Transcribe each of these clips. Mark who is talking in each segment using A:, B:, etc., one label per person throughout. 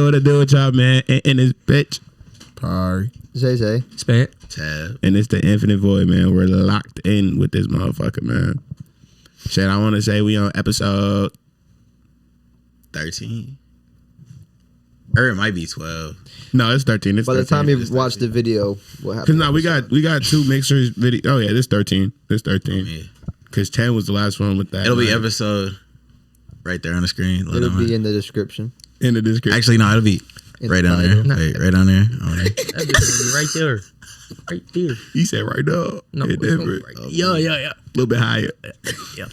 A: What to do with y'all, man? And this bitch.
B: Pari.
C: Zay.
D: Spent.
A: Tab. And it's the Infinite Void, man. We're locked in with this motherfucker, man. Shit, I want to say we on episode 13. Or it might be 12. No, it's 13. It's
C: By the
A: 13.
C: time you watch the video, what happened?
A: Because we got two mixers video. Oh yeah, this 13. This 13. Yeah. Because 10 was the last one with that.
E: It'll be episode right there on the screen.
C: It'll be in the description.
A: In the description.
E: Actually, no, it'll be right down there. Right down there.
D: Right there. Right there.
A: He said right now.
D: No,
A: right.
D: Yeah.
A: A little bit higher.
D: Yeah.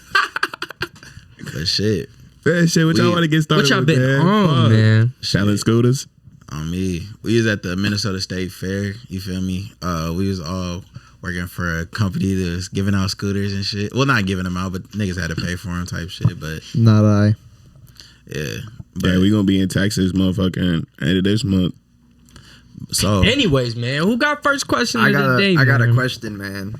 E: But shit.
A: That shit, what y'all want to get started
D: what y'all
A: with,
D: been on, man?
A: Selling scooters.
E: On me. We was at the Minnesota State Fair. You feel me? We was all working for a company that was giving out scooters and shit. Well, not giving them out, but niggas had to pay for them type shit. But
C: not I.
E: Yeah.
A: Yeah, we gonna be in Texas, motherfucking end of this month.
E: So,
D: anyways, man, who got first question of the day?
C: I got a question, man.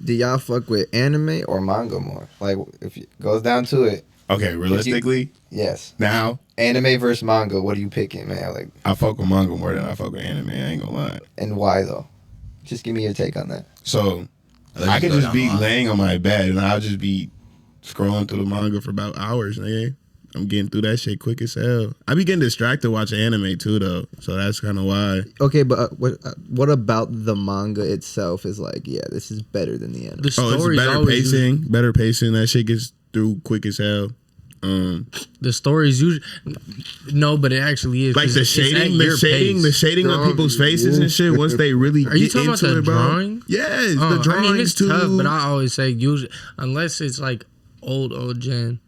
C: Do y'all fuck with anime or manga more? Like, if it goes down to it.
A: Okay, realistically,
C: yes.
A: Now,
C: anime versus manga, what are you picking, man? Like,
A: I fuck with manga more than I fuck with anime. I ain't gonna lie.
C: And why though? Just give me your take on that.
A: So, I could just be laying on my bed and I'll just be scrolling through the manga for about hours, nigga. I'm getting through that shit quick as hell. I be getting distracted watching anime too, though. So that's kind of why.
C: Okay, but what about the manga itself is like, yeah, this is better than the anime.
D: The story
A: it's better pacing. Better pacing. That shit gets through quick as hell.
D: The story's usually no, but it actually is
A: like the shading on people's faces and shit. Once they really
D: are you talking about the drawing?
A: Bro. Yes, the drawing. I mean, it's
D: tough, but I always say usually unless it's like old gen,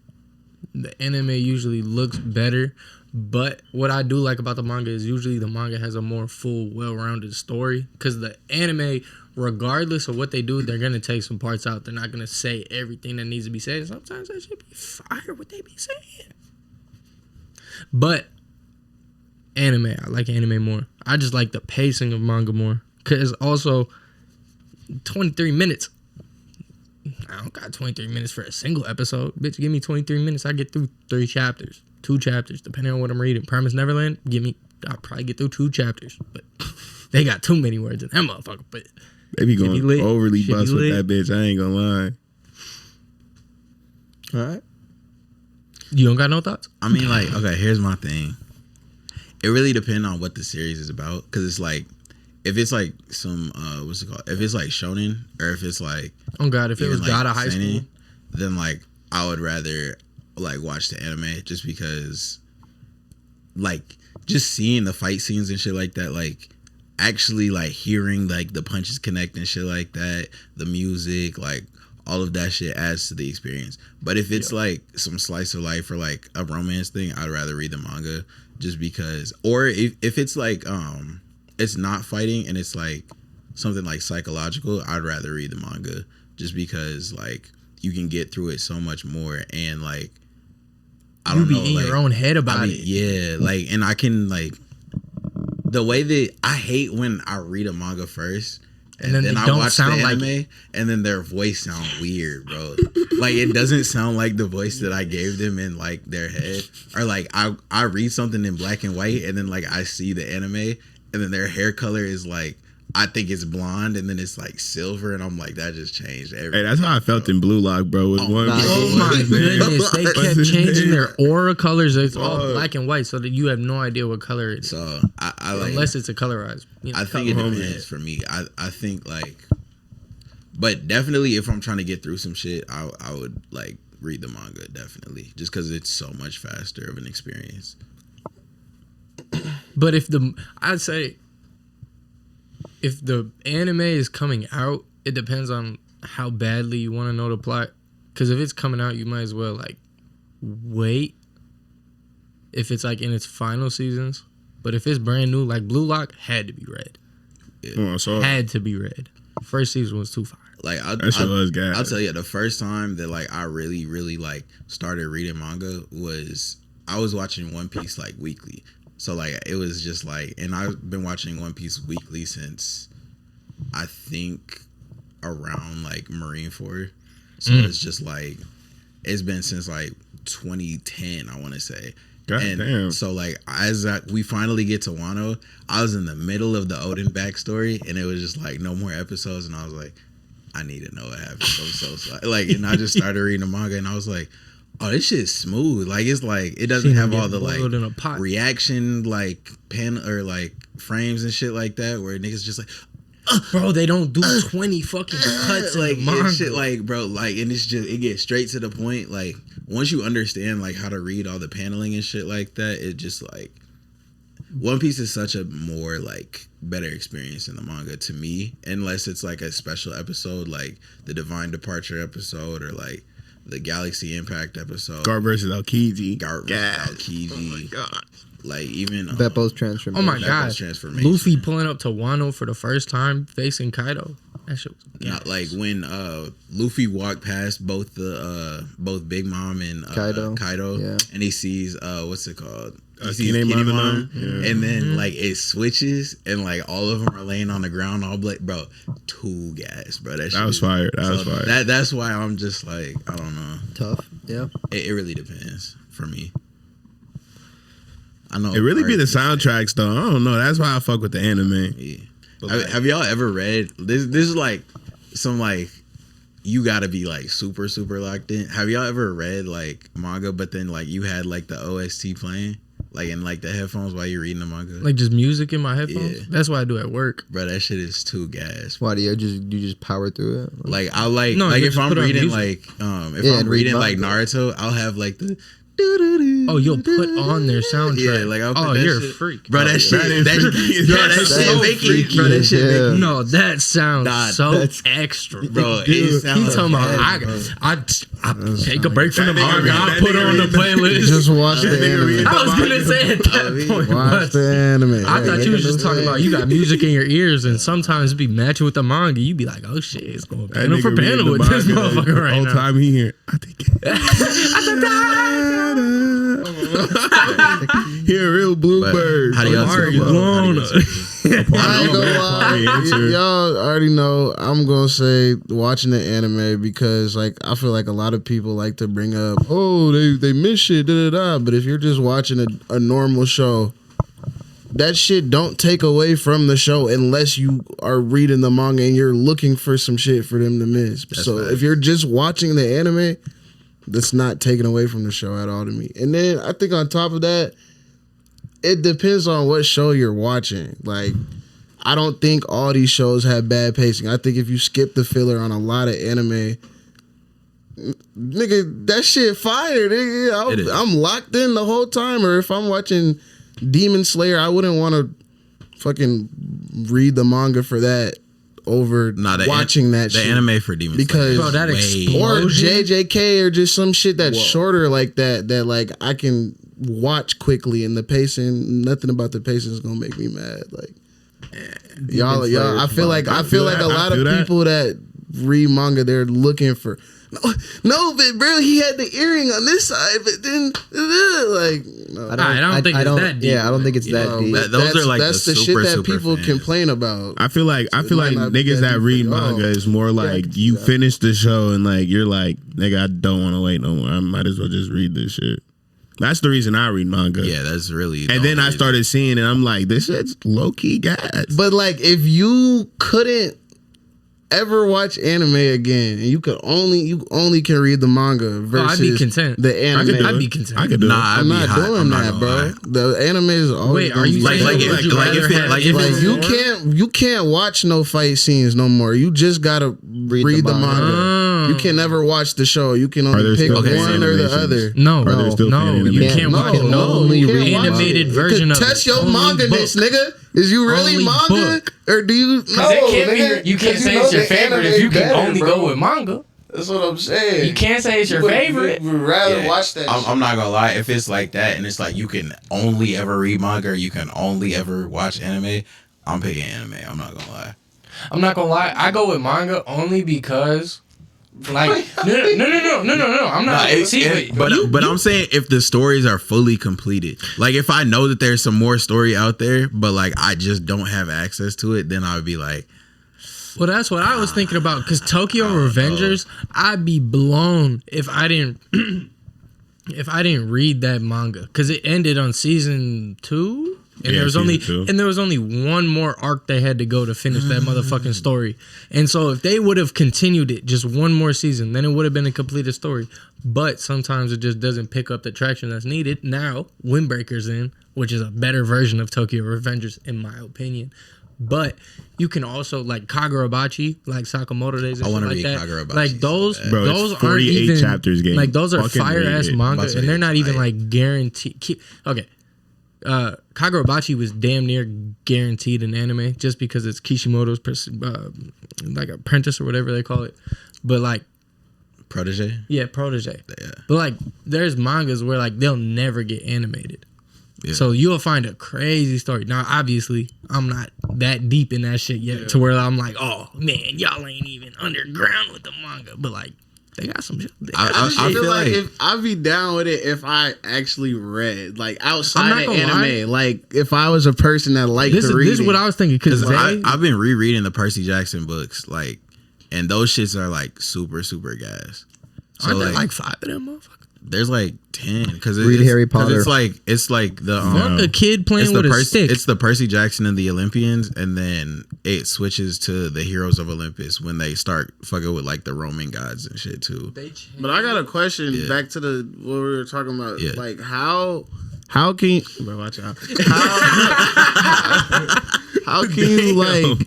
D: the anime usually looks better. But what I do like about the manga is usually the manga has a more full, well-rounded story. Because the anime, regardless of what they do, they're going to take some parts out. They're not going to say everything that needs to be said. And sometimes that should be fire what they be saying. But anime, I like anime more. I just like the pacing of manga more. Because also, 23 minutes. I don't got 23 minutes for a single episode. Bitch, give me 23 minutes. I get through 3 chapters. 2 chapters, depending on what I'm reading. Promise Neverland, I'll probably get through 2 chapters. But they got too many words in that motherfucker. But
A: they be going overly bust with that bitch. I ain't gonna lie.
C: All right.
D: You don't got no thoughts?
E: I mean, like, okay, here's my thing. It really depends on what the series is about. Because it's like, if it's like some, what's it called? If it's like shonen, or if it's like...
D: Oh, God, if it was
E: like
D: God of high school.
E: Then, like, I would rather... like watch the anime just because like just seeing the fight scenes and shit like that, like actually like hearing like the punches connect and shit like that, the music, like all of that shit adds to the experience. But if it's like some slice of life or like a romance thing, I'd rather read the manga just because. Or if it's like it's not fighting and it's like something like psychological, I'd rather read the manga just because like you can get through it so much more. And like I don't know,
D: in
E: like,
D: your own head about it.
E: Yeah, like, and I can like the way that I hate when I read a manga first and then I watch the anime and then their voice sound weird, bro. Like it doesn't sound like the voice that I gave them in like their head. Or like I read something in black and white and then like I see the anime and then their hair color is like I think it's blonde and then it's like silver and I'm like that just changed everything.
A: Hey, that's how I felt in Blue Lock, bro.
D: Oh my goodness, they kept changing their aura colors. It's all black and white, so that you have no idea what color it is.
E: So I like
D: unless it's a colorized.
E: I think it depends for me. I think like, but definitely if I'm trying to get through some shit, I would like read the manga definitely, just because it's so much faster of an experience.
D: But I'd say. If the anime is coming out, it depends on how badly you want to know the plot. Because if it's coming out, you might as well like wait. If it's like in its final seasons, but if it's brand new, like Blue Lock had to be read.
A: Yeah.
D: Had to be read. First season was too fire.
E: Like I'll tell you, the first time that like I really like started reading manga was I was watching One Piece like weekly. So, like, it was just, like... And I've been watching One Piece weekly since, I think, around, like, Marineford. So, it's just, like... It's been since, like, 2010, I want to say.
A: God
E: and
A: damn.
E: so like as we finally get to Wano, I was in the middle of the Odin backstory, and it was just like no more episodes, and I was like, I need to know what happened. I'm so sorry. Like, and I just started reading the manga, and I was like, oh, this shit's smooth. Like, it's like it doesn't have all the like reaction like pen or like frames and shit like that where niggas just like.
D: Bro, they don't do 20 fucking cuts
E: like
D: in the manga.
E: Shit, like bro, like, and it's just it gets straight to the point. Like once you understand like how to read all the paneling and shit like that, it just like One Piece is such a more like better experience in the manga to me, unless it's like a special episode like the Divine Departure episode or like the Galaxy Impact episode.
A: Garp versus Aokiji.
E: Garp versus Aokiji.
A: Oh my god.
E: Like even
C: Beppo's transformation.
D: Oh my god. Luffy pulling up to Wano for the first time facing Kaido. That shit was
E: not like when Luffy walked past both Big Mom and Kaido
C: yeah.
E: and he sees what's it called? He
A: sees
E: sees
A: Kinemon.
E: Kinemon, and then like it switches and like all of them are laying on the ground all black, bro. Too gas, bro. That
A: was fire. That was fire.
E: That's why I'm just like I don't know.
C: Tough. Yeah.
E: It really depends for me. I know
A: it really be the soundtracks though. I don't know. That's why I fuck with the anime.
E: Yeah. Have y'all ever read this? This is like some like you gotta be like super locked in. Have y'all ever read like manga, but then like you had like the OST playing like in like the headphones while you're reading the manga?
D: Like just music in my headphones?
E: Yeah.
D: That's what I do at work.
E: Bro, that shit is too gas.
C: Why do you just power through it?
E: Like I like if I'm reading like if I'm reading like Naruto, I'll have like the
D: oh, you'll put on their soundtrack.
E: Yeah, like I'll put that
D: you're
E: shit.
D: a freak,
E: bro. That shit, that shit,
C: freaky.
E: bro. That shit,
C: Yeah.
D: no, that sounds so extra,
E: bro.
D: He talking about I take a break from the manga, I put on the playlist.
C: Just watch the anime.
D: I was gonna say at that point,
C: Watch the anime.
D: I thought you was just talking about you got music in your ears, and sometimes it be matching with the manga. You be like, oh shit, it's going panel for panel with this motherfucker right now.
A: Whole time he here, I think. Here, real bluebird.
E: How do y'all
C: I ain't gonna lie. Y'all already know I'm gonna say watching the anime because like I feel like a lot of people like to bring up, oh, they miss shit, da da da. But if you're just watching a normal show, that shit don't take away from the show unless you are reading the manga and you're looking for some shit for them to miss. So if you're just watching the anime, that's not taken away from the show at all to me. And then I think on top of that, it depends on what show you're watching. Like, I don't think all these shows have bad pacing. I think if you skip the filler on a lot of anime, nigga, that shit fire. Nigga. I'm locked in the whole time. Or if I'm watching Demon Slayer, I wouldn't want to fucking read the manga for that over watching that shit.
E: The anime for Demon Slayer.
C: Because
D: bro, that
C: or JJK or just some shit that's shorter like that like I can watch quickly, and the pacing, nothing about the pacing is gonna make me mad. Like y'all I feel like a lot of people that read manga, they're looking for no, but bro, he had the earring on this side, but then like no.
D: I don't think it's that deep.
C: Yeah, I don't think it's that deep.
E: Those are like
C: that's the shit that people complain about.
A: I feel like niggas that read manga is more like you finish the show and like you're like, nigga, I don't want to wait no more. I might as well just read this shit. That's the reason I read manga.
E: Yeah, that's really.
A: And then I started seeing it. I'm like, this shit's low key gas.
C: But like, if you couldn't ever watch anime again, and you only can read the manga versus
D: I'd be content.
C: The anime,
D: I'd be content.
A: I could do it.
C: I'm not doing that, bro. The anime is always.
D: Wait, are you
C: you can't watch no fight scenes no more. You just gotta read the manga. You can never watch the show. You can only pick one or the other.
D: No, you can't watch
C: no
D: animated version of it.
C: Test your manga-ness, nigga. Is you really
D: Only
C: manga?
D: book.
C: Or do you? No,
B: you can't say it's your favorite if you can only go with manga.
C: That's what I'm saying.
B: You can't say it's your favorite.
C: Would rather watch that.
E: I'm not gonna lie. If it's like that and it's like you can only ever read manga or you can only ever watch anime, I'm picking anime. I'm not gonna lie.
B: I'm not gonna lie. I go with manga only because, like, no. I'm not.
E: But I'm saying if the stories are fully completed, like if I know that there's some more story out there, but like I just don't have access to it, then I would be like.
D: Well, that's what I was thinking about. Because Tokyo Revengers, I'd be blown if I didn't if I didn't read that manga, because it ended on season 2, and there was only one more arc they had to go to finish that motherfucking story. And so if they would have continued it just one more season, then it would have been a completed story. But sometimes it just doesn't pick up the traction that's needed. Now Windbreaker's in, which is a better version of Tokyo Revengers in my opinion. But you can also like Kagurabachi, like Sakamoto Days and shit like that. Kagurabachi like those aren't even chapters game. Like those are fire ass manga and they're not even like guaranteed. Okay. Kagurabachi was damn near guaranteed an anime just because it's Kishimoto's like apprentice or whatever they call it. But like
E: protege?
D: Yeah, protege. Yeah. But like there's mangas where like they'll never get animated. Yeah. So you'll find a crazy story. Now, obviously, I'm not that deep in that shit yet to where I'm like, oh man, y'all ain't even underground with the manga. But like, they got some shit.
C: I feel like if I'd be down with it if I actually read like outside of anime. Like if I was a person that liked to read.
D: This is what I was thinking because
E: I've been rereading the Percy Jackson books, like, and those shits are like super gas.
D: So aren't there like 5 of them, motherfuckers?
E: There's like 10 because
F: Harry Potter.
E: It's like the
D: a kid playing with a stick.
E: It's the Percy Jackson and the Olympians, and then it switches to the Heroes of Olympus when they start fucking with like the Roman gods and shit too.
C: But I got a question back to what we were talking about. Yeah. Like how can you, bro, watch out. How can you like?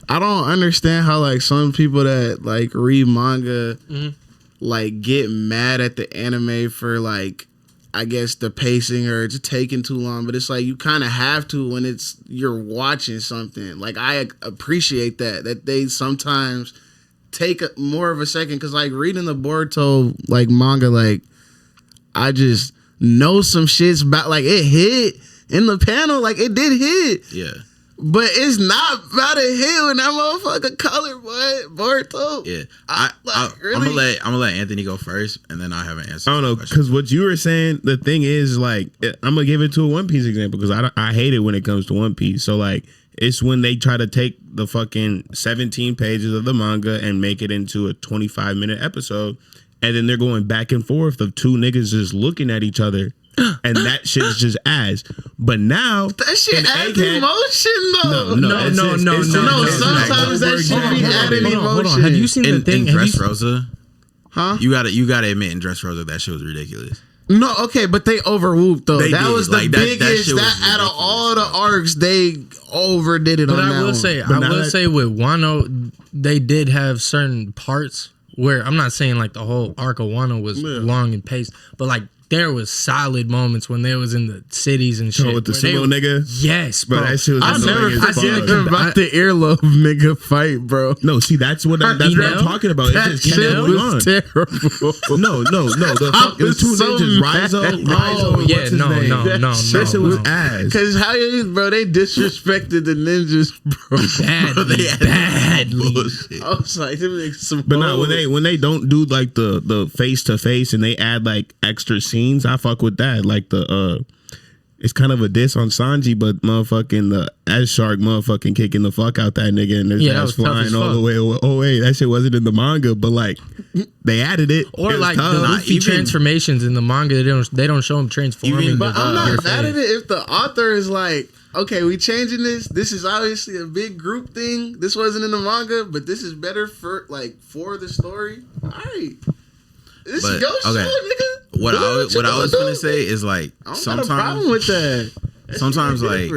C: I don't understand how like some people that like read manga. Mm-hmm. Like get mad at the anime for like I guess the pacing or it's taking too long, but it's like you kind of have to when you're watching something. Like I appreciate that they sometimes take more of a second because like reading the Boruto like manga, like I just know some shit's about like it hit in the panel, like it did hit.
E: Yeah.
C: But it's not about to hit when that motherfucker color, boy. Boruto.
E: Yeah, really? I'm gonna let Anthony go first, and then I have an answer.
A: I don't know because what you were saying. The thing is, like, I'm gonna give it to a One Piece example because I hate it when it comes to One Piece. So like, it's when they try to take the fucking 17 pages of the manga and make it into a 25-minute episode, and then they're going back and forth of two niggas just looking at each other. And that shit is just ass. But now
C: that shit adds emotion though. No. Sometimes that shit be adding emotion. Hold on.
D: Have you seen the thing?
E: In Dressrosa? Huh? You gotta admit in Dressrosa that shit was ridiculous.
C: No, okay, but they overwhooped though. That was the biggest. That out of all the arcs, they overdid it. But I will
D: say with Wano, they did have certain parts where I'm not saying like the whole arc of Wano was long and paced, but like. There was solid moments when they was in the cities and shit.
A: With the sumo nigga?
D: Yes, bro.
A: That shit was
C: I never forget about the earlobe nigga fight, bro.
A: No, see, that's what I'm talking about.
C: That shit was terrible.
A: No. The two ninjas, Rizzo.
D: Yeah, no.
A: That shit was ass.
C: Because bro, they disrespected the ninjas, bro. Badly. I was like,
A: but no, when they don't do like the face to face and they add like extra scenes, I fuck with that. Like it's kind of a diss on Sanji, but motherfucking the S Shark motherfucking kicking the fuck out that nigga and his ass flying all the way. Oh wait, that shit wasn't in the manga, but like they added it.
D: Or it like the Luffy transformations in the manga, they don't show him transforming.
C: But I'm not mad at it if the author is like, okay, we changing this. This is obviously a big group thing. This wasn't in the manga, but this is better for the story. All right. This is your show, nigga.
E: What I was gonna say is like
C: I don't got a problem with that.
E: Sometimes like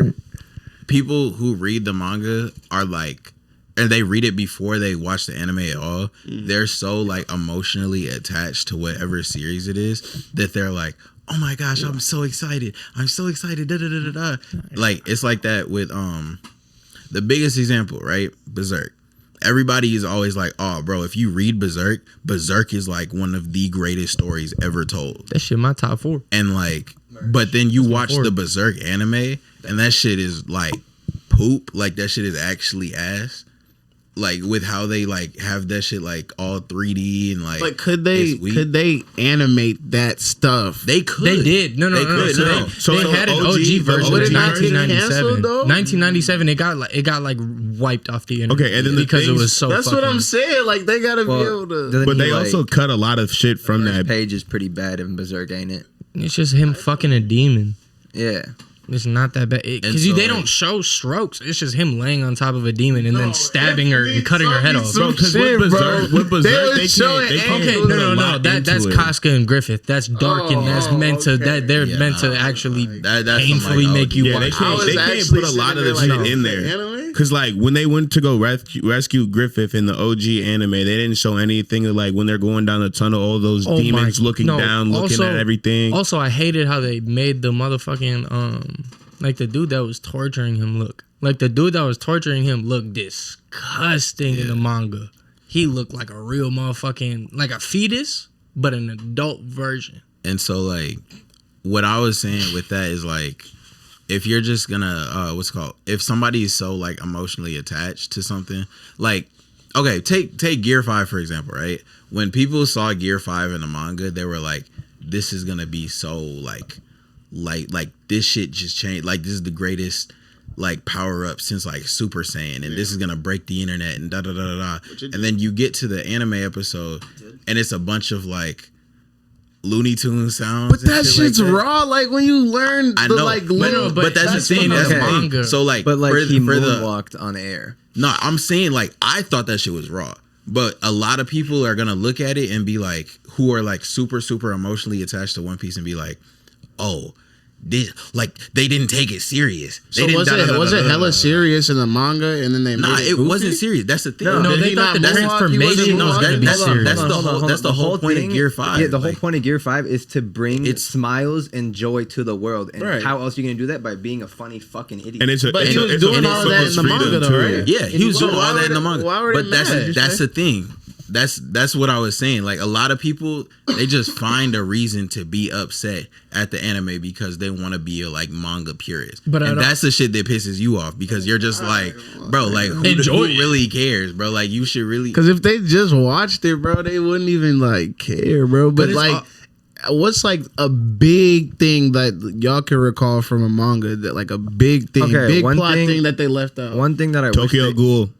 E: people who read the manga are like, and they read it before they watch the anime at all. They're so like emotionally attached to whatever series it is that they're like, oh my gosh, I'm so excited. Da, da, da, da, da. Like it's like that with the biggest example, right? Berserk. Everybody is always like, oh, bro, if you read Berserk is like one of the greatest stories ever told.
D: That shit my top 4.
E: And like, but then you watch the Berserk anime and that shit is like poop. Like that shit is actually ass. like with how they like have that shit like all 3D and like.
C: But could they animate that stuff?
E: They could.
D: They did. No. So they had an OG version in 1997. 1997, it got like wiped off the internet.
A: Okay, and then
D: because it was so.
C: That's what I'm saying. Like they gotta be able to.
A: But they also cut a lot of shit from that.
F: Page is pretty bad in Berserk, ain't it?
D: It's just him fucking a demon.
F: Yeah.
D: It's not that bad because they don't show strokes. It's just him laying on top of a demon and then stabbing her and cutting her head off.
A: Bro, because with Berserk, they can't.
D: Okay, no. That's Casca and Griffith. That's dark and that's meant to. That they're meant to actually painfully make you watch.
A: They can't put a lot of the shit in there. Because like when they went to go rescue Griffith in the OG anime, they didn't show anything of like when they're going down the tunnel, all those demons looking down, looking at everything.
D: Also, I hated how they made the motherfucking like the dude that was torturing him look. Like the dude that was torturing him looked disgusting in the manga. He looked like a real motherfucking like a fetus, but an adult version.
E: And so like what I was saying with that is like if you're just gonna if somebody is so like emotionally attached to something, like okay, take Gear 5 for example, right? When people saw Gear 5 in the manga, they were like, this is gonna be so like this shit just changed, like this is the greatest like power up since like Super Saiyan, and this is gonna break the internet and da da da da da. And then you get to the anime episode and it's a bunch of like Looney Tunes sounds.
C: But that shit's like raw. Like when you learn
E: I know, but that's the thing. That's manga. So like,
F: but like he moonwalked on air.
E: No, I'm saying like I thought that shit was raw, but a lot of people are gonna look at it and be like, who are like super emotionally attached to One Piece and be like, oh. Like they didn't take it serious.
C: So was it hella serious in the manga, and then they made
E: it wasn't serious. That's the thing.
D: No, they thought the transformation was going to be serious.
E: That's the whole point of Gear 5.
F: Yeah, the whole point of Gear 5 is to bring smiles and joy to the world. And how else are you going to do that? By being a funny fucking idiot.
A: And
C: but he was doing all that in the manga, though, right?
E: Yeah, he was doing all that in the manga.
C: But
E: that's the thing. That's what I was saying. Like a lot of people, they just find a reason to be upset at the anime because they want to be a like manga purist. And that's the shit that pisses you off because you're just like, bro, like who really cares, bro? Like you should really.
C: Because if they just watched it, bro, they wouldn't even like care, bro. But like, what's like a big thing that y'all can recall from a manga that like a big thing, big plot thing that they left out?
F: One thing that I
A: Tokyo Ghoul.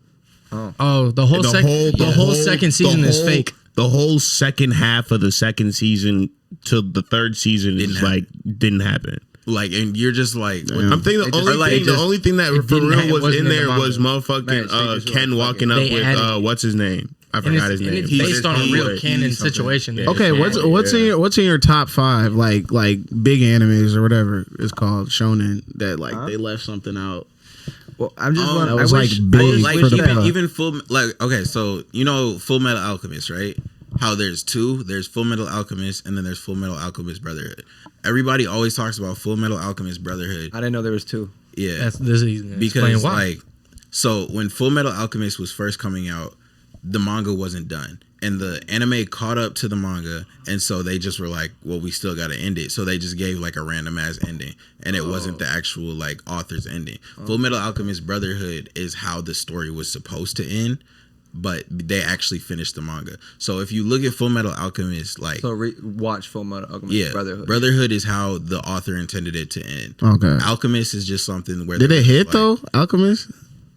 D: Oh, the whole second season is fake.
A: The whole second half of the second season to the third season didn't happen.
E: Like, and you're just like,
A: I'm thinking the only thing that for real was in there was motherfucking Ken walking up with what's his name? I forgot his name.
D: It's based on a real canon situation.
C: Okay, what's in your top 5 like big animes or whatever it's called shonen that like they left something out?
F: Well, I'm just
C: that was big
E: even full like okay, so you know Full Metal Alchemist, right? How there's Full Metal Alchemist and then there's Full Metal Alchemist Brotherhood. Everybody always talks about Full Metal Alchemist Brotherhood.
F: I didn't know there was 2.
E: Yeah,
D: because
E: like so when Full Metal Alchemist was first coming out, the manga wasn't done. And the anime caught up to the manga, and so they just were like, well, we still got to end it. So they just gave like a random ass ending, and it wasn't the actual like author's ending. Full Metal Alchemist Brotherhood is how the story was supposed to end, but they actually finished the manga. So if you look at Full Metal Alchemist, like
F: watch Full Metal Alchemist Brotherhood.
E: Brotherhood is how the author intended it to end.
C: Okay,
E: Alchemist is just something where
C: did it hit like, though? Alchemist.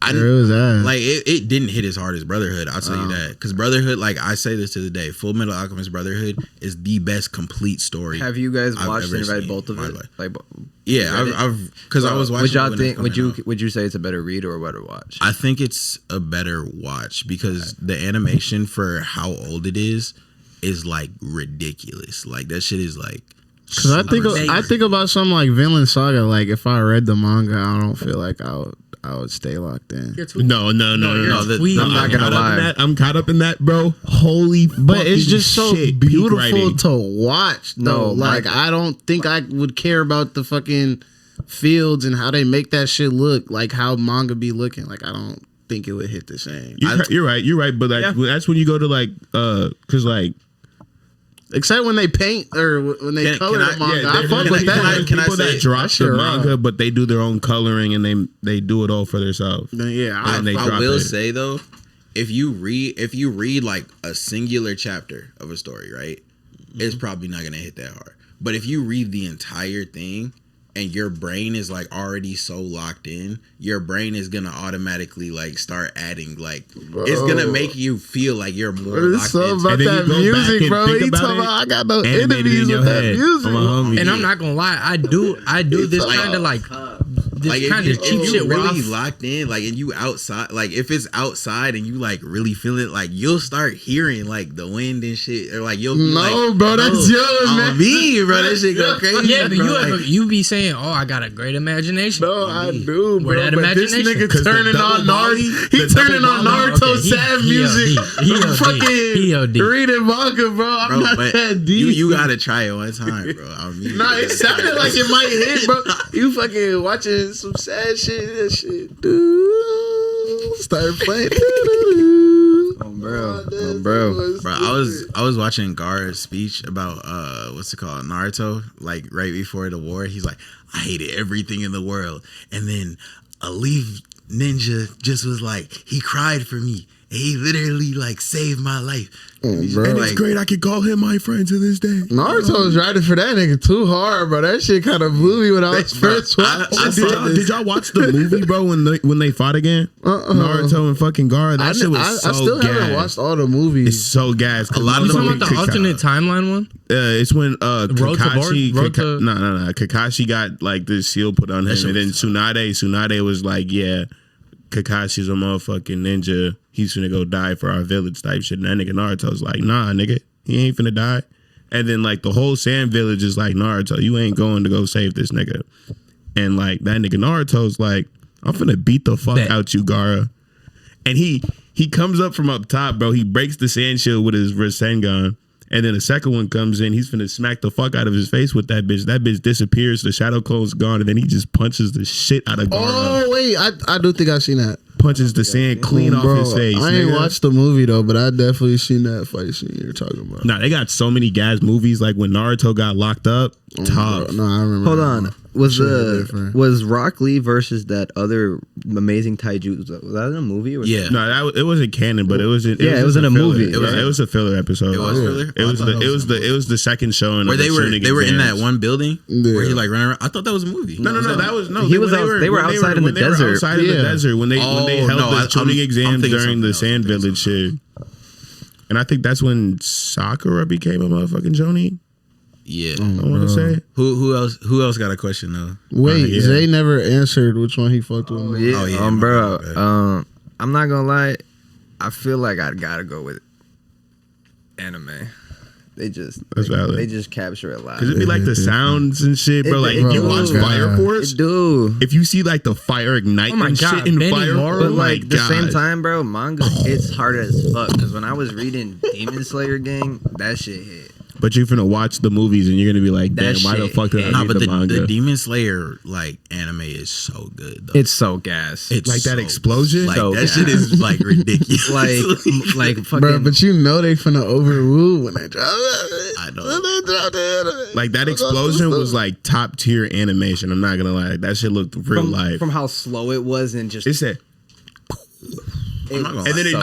E: It didn't hit as hard as Brotherhood. I'll tell you that because Brotherhood, like I say this to the day, Full Metal Alchemist Brotherhood is the best complete story.
F: Have you guys watched and read both of it?
E: Like, yeah, I've because I was watching.
F: Would you say it's a better read or a better watch?
E: I think it's a better watch because the animation for how old it is like ridiculous. Like that shit is like.
C: Because I think about something like Vinland Saga. Like if I read the manga, I don't feel like I would stay locked in.
A: No.
F: I'm not gonna lie.
A: I'm caught up in that, bro. Holy,
C: but it's just so beautiful to watch.
F: No,
C: like I don't think I would care about the fucking fields and how they make that shit look like how manga be looking. Like I don't think it would hit the same.
A: You're right. But like that's when you go to like, cause like.
C: Except when they paint or when they color the manga. I fuck with that.
A: People that drop the manga, but they do their own coloring and they do it all for themselves.
C: Yeah,
E: I will say though, if you read like a singular chapter of a story, right, it's probably not gonna hit that hard. But if you read the entire thing and your brain is like already so locked in, your brain is gonna automatically like start adding like it's gonna make you feel like you're more locked in.
C: About that music, bro. He talking about I got no enemies with that music.
D: And I'm not gonna lie, I do this kind of like this kind of cheap shit.
E: Really locked in, like, and you outside, like if it's outside and you like really feel it, like you'll start hearing like the wind and shit, or like you'll be like,
C: bro, that's yours, man.
E: Me, bro, that shit go crazy.
D: Yeah, but
E: bro,
D: you be saying, "Oh, I got a great imagination."
C: No, I do, bro.
D: Where that imagination?
C: This nigga turning on Naruto. He turning on Naruto sad music. Fucking reading manga, bro. I'm not that deep.
E: You gotta try it one time, bro.
C: Nah, it sounded like it might hit, bro. You fucking watching some sad shit. That shit, dude. Start playing.
F: Bro.
E: I was watching Gaara's speech about what's it called, Naruto, like right before the war. He's like, I hated everything in the world, and then a leaf ninja just was like, he cried for me. He literally like saved my life.
A: Bro. And it's great. I could call him my friend to this day.
C: Naruto was riding for that nigga too hard, bro. That shit kind of blew me when I was first watching.
A: Did y'all watch the movie, bro? When they fought again, Naruto and fucking Gaara. That shit was so. I still haven't
C: watched all the movies.
A: It's so gas.
D: A lot of them. You talking about the alternate timeline one?
A: It's when Kakashi. No. Kakashi got like this seal put on him, and then Tsunade was like, yeah, Kakashi's a motherfucking ninja. He's finna go die for our village type shit. And that nigga Naruto's like, nah, nigga, he ain't finna die. And then like the whole Sand Village is like, Naruto, you ain't going to go save this nigga. And like that nigga Naruto's like, I'm finna beat the fuck out you, Gaara. And he comes up from up top, bro. He breaks the sand shield with his Rasengan. And then the second one comes in. He's finna smack the fuck out of his face with that bitch. That bitch disappears. The shadow clone's gone. And then he just punches the shit out of Gaara.
C: Oh, wait. I do think I've seen that.
A: Punches the sand clean off his face.
C: I ain't watched the movie though, but I definitely seen that fight scene you're talking about.
A: Nah, they got so many gas movies. Like when Naruto got locked up, tough.
C: No, I remember.
F: Hold on. Was Rock Lee versus that other amazing taiju? Was that in a movie? Or
E: yeah.
A: No, it wasn't canon, but it was in
F: a movie.
A: It was a filler episode.
E: It was filler.
A: It was the second showing.
E: Where they were in that one building where he like ran around. I thought that was a movie.
F: No. They were outside in the desert.
A: Outside in the desert when they held the tuning exams during the Sand Village shit. And I think that's when Sakura became a motherfucking Jonin.
E: Yeah,
A: I want to say
E: who else got a question though?
C: Wait, Zay never answered which one he fucked with.
F: Bro. I'm not gonna lie. I feel like I gotta go with anime. That's valid. They just capture it live.
A: Cause it'd be like the sounds and shit, bro. Like if you watch Fire Force, if you see like the fire ignite and shit in Fire Force,
F: but like the same time, bro, manga it's hard as fuck. Cause when I was reading Demon Slayer gang, that shit hit.
A: But you're finna watch the movies and you're gonna be like, damn, why the fuck did I read the manga?
E: The Demon Slayer like anime is so good though.
F: It's so gas.
A: It's like that explosion.
E: Like that shit is like ridiculous.
F: like fucking.
C: Bro, but you know they finna overrule when they drop
E: it. I know.
A: Like that explosion was like top tier animation. I'm not gonna lie. That shit looked real life.
F: From how slow it was and just.
A: It said. And then it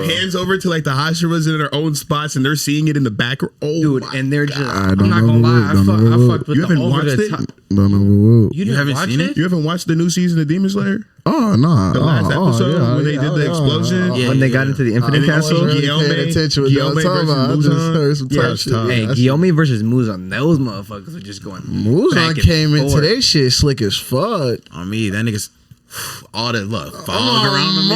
A: pans over to like the Hashiras in their own spots and they're seeing it in the back. Oh,
F: dude, and they're just.
D: I'm not gonna lie. I fucked with the over the top.
C: You
D: haven't seen it?
A: You haven't watched the new season of Demon Slayer?
C: Oh no!
A: The last episode when they did the explosion,
F: when they got into the Infinite Castle.
A: Guillaume versus Muzan.
F: Hey, Guillaume versus Muzan. Those motherfuckers were just going.
C: Muzan came into that shit slick as fuck.
E: On me, that nigga's. All that fog around them.
F: No,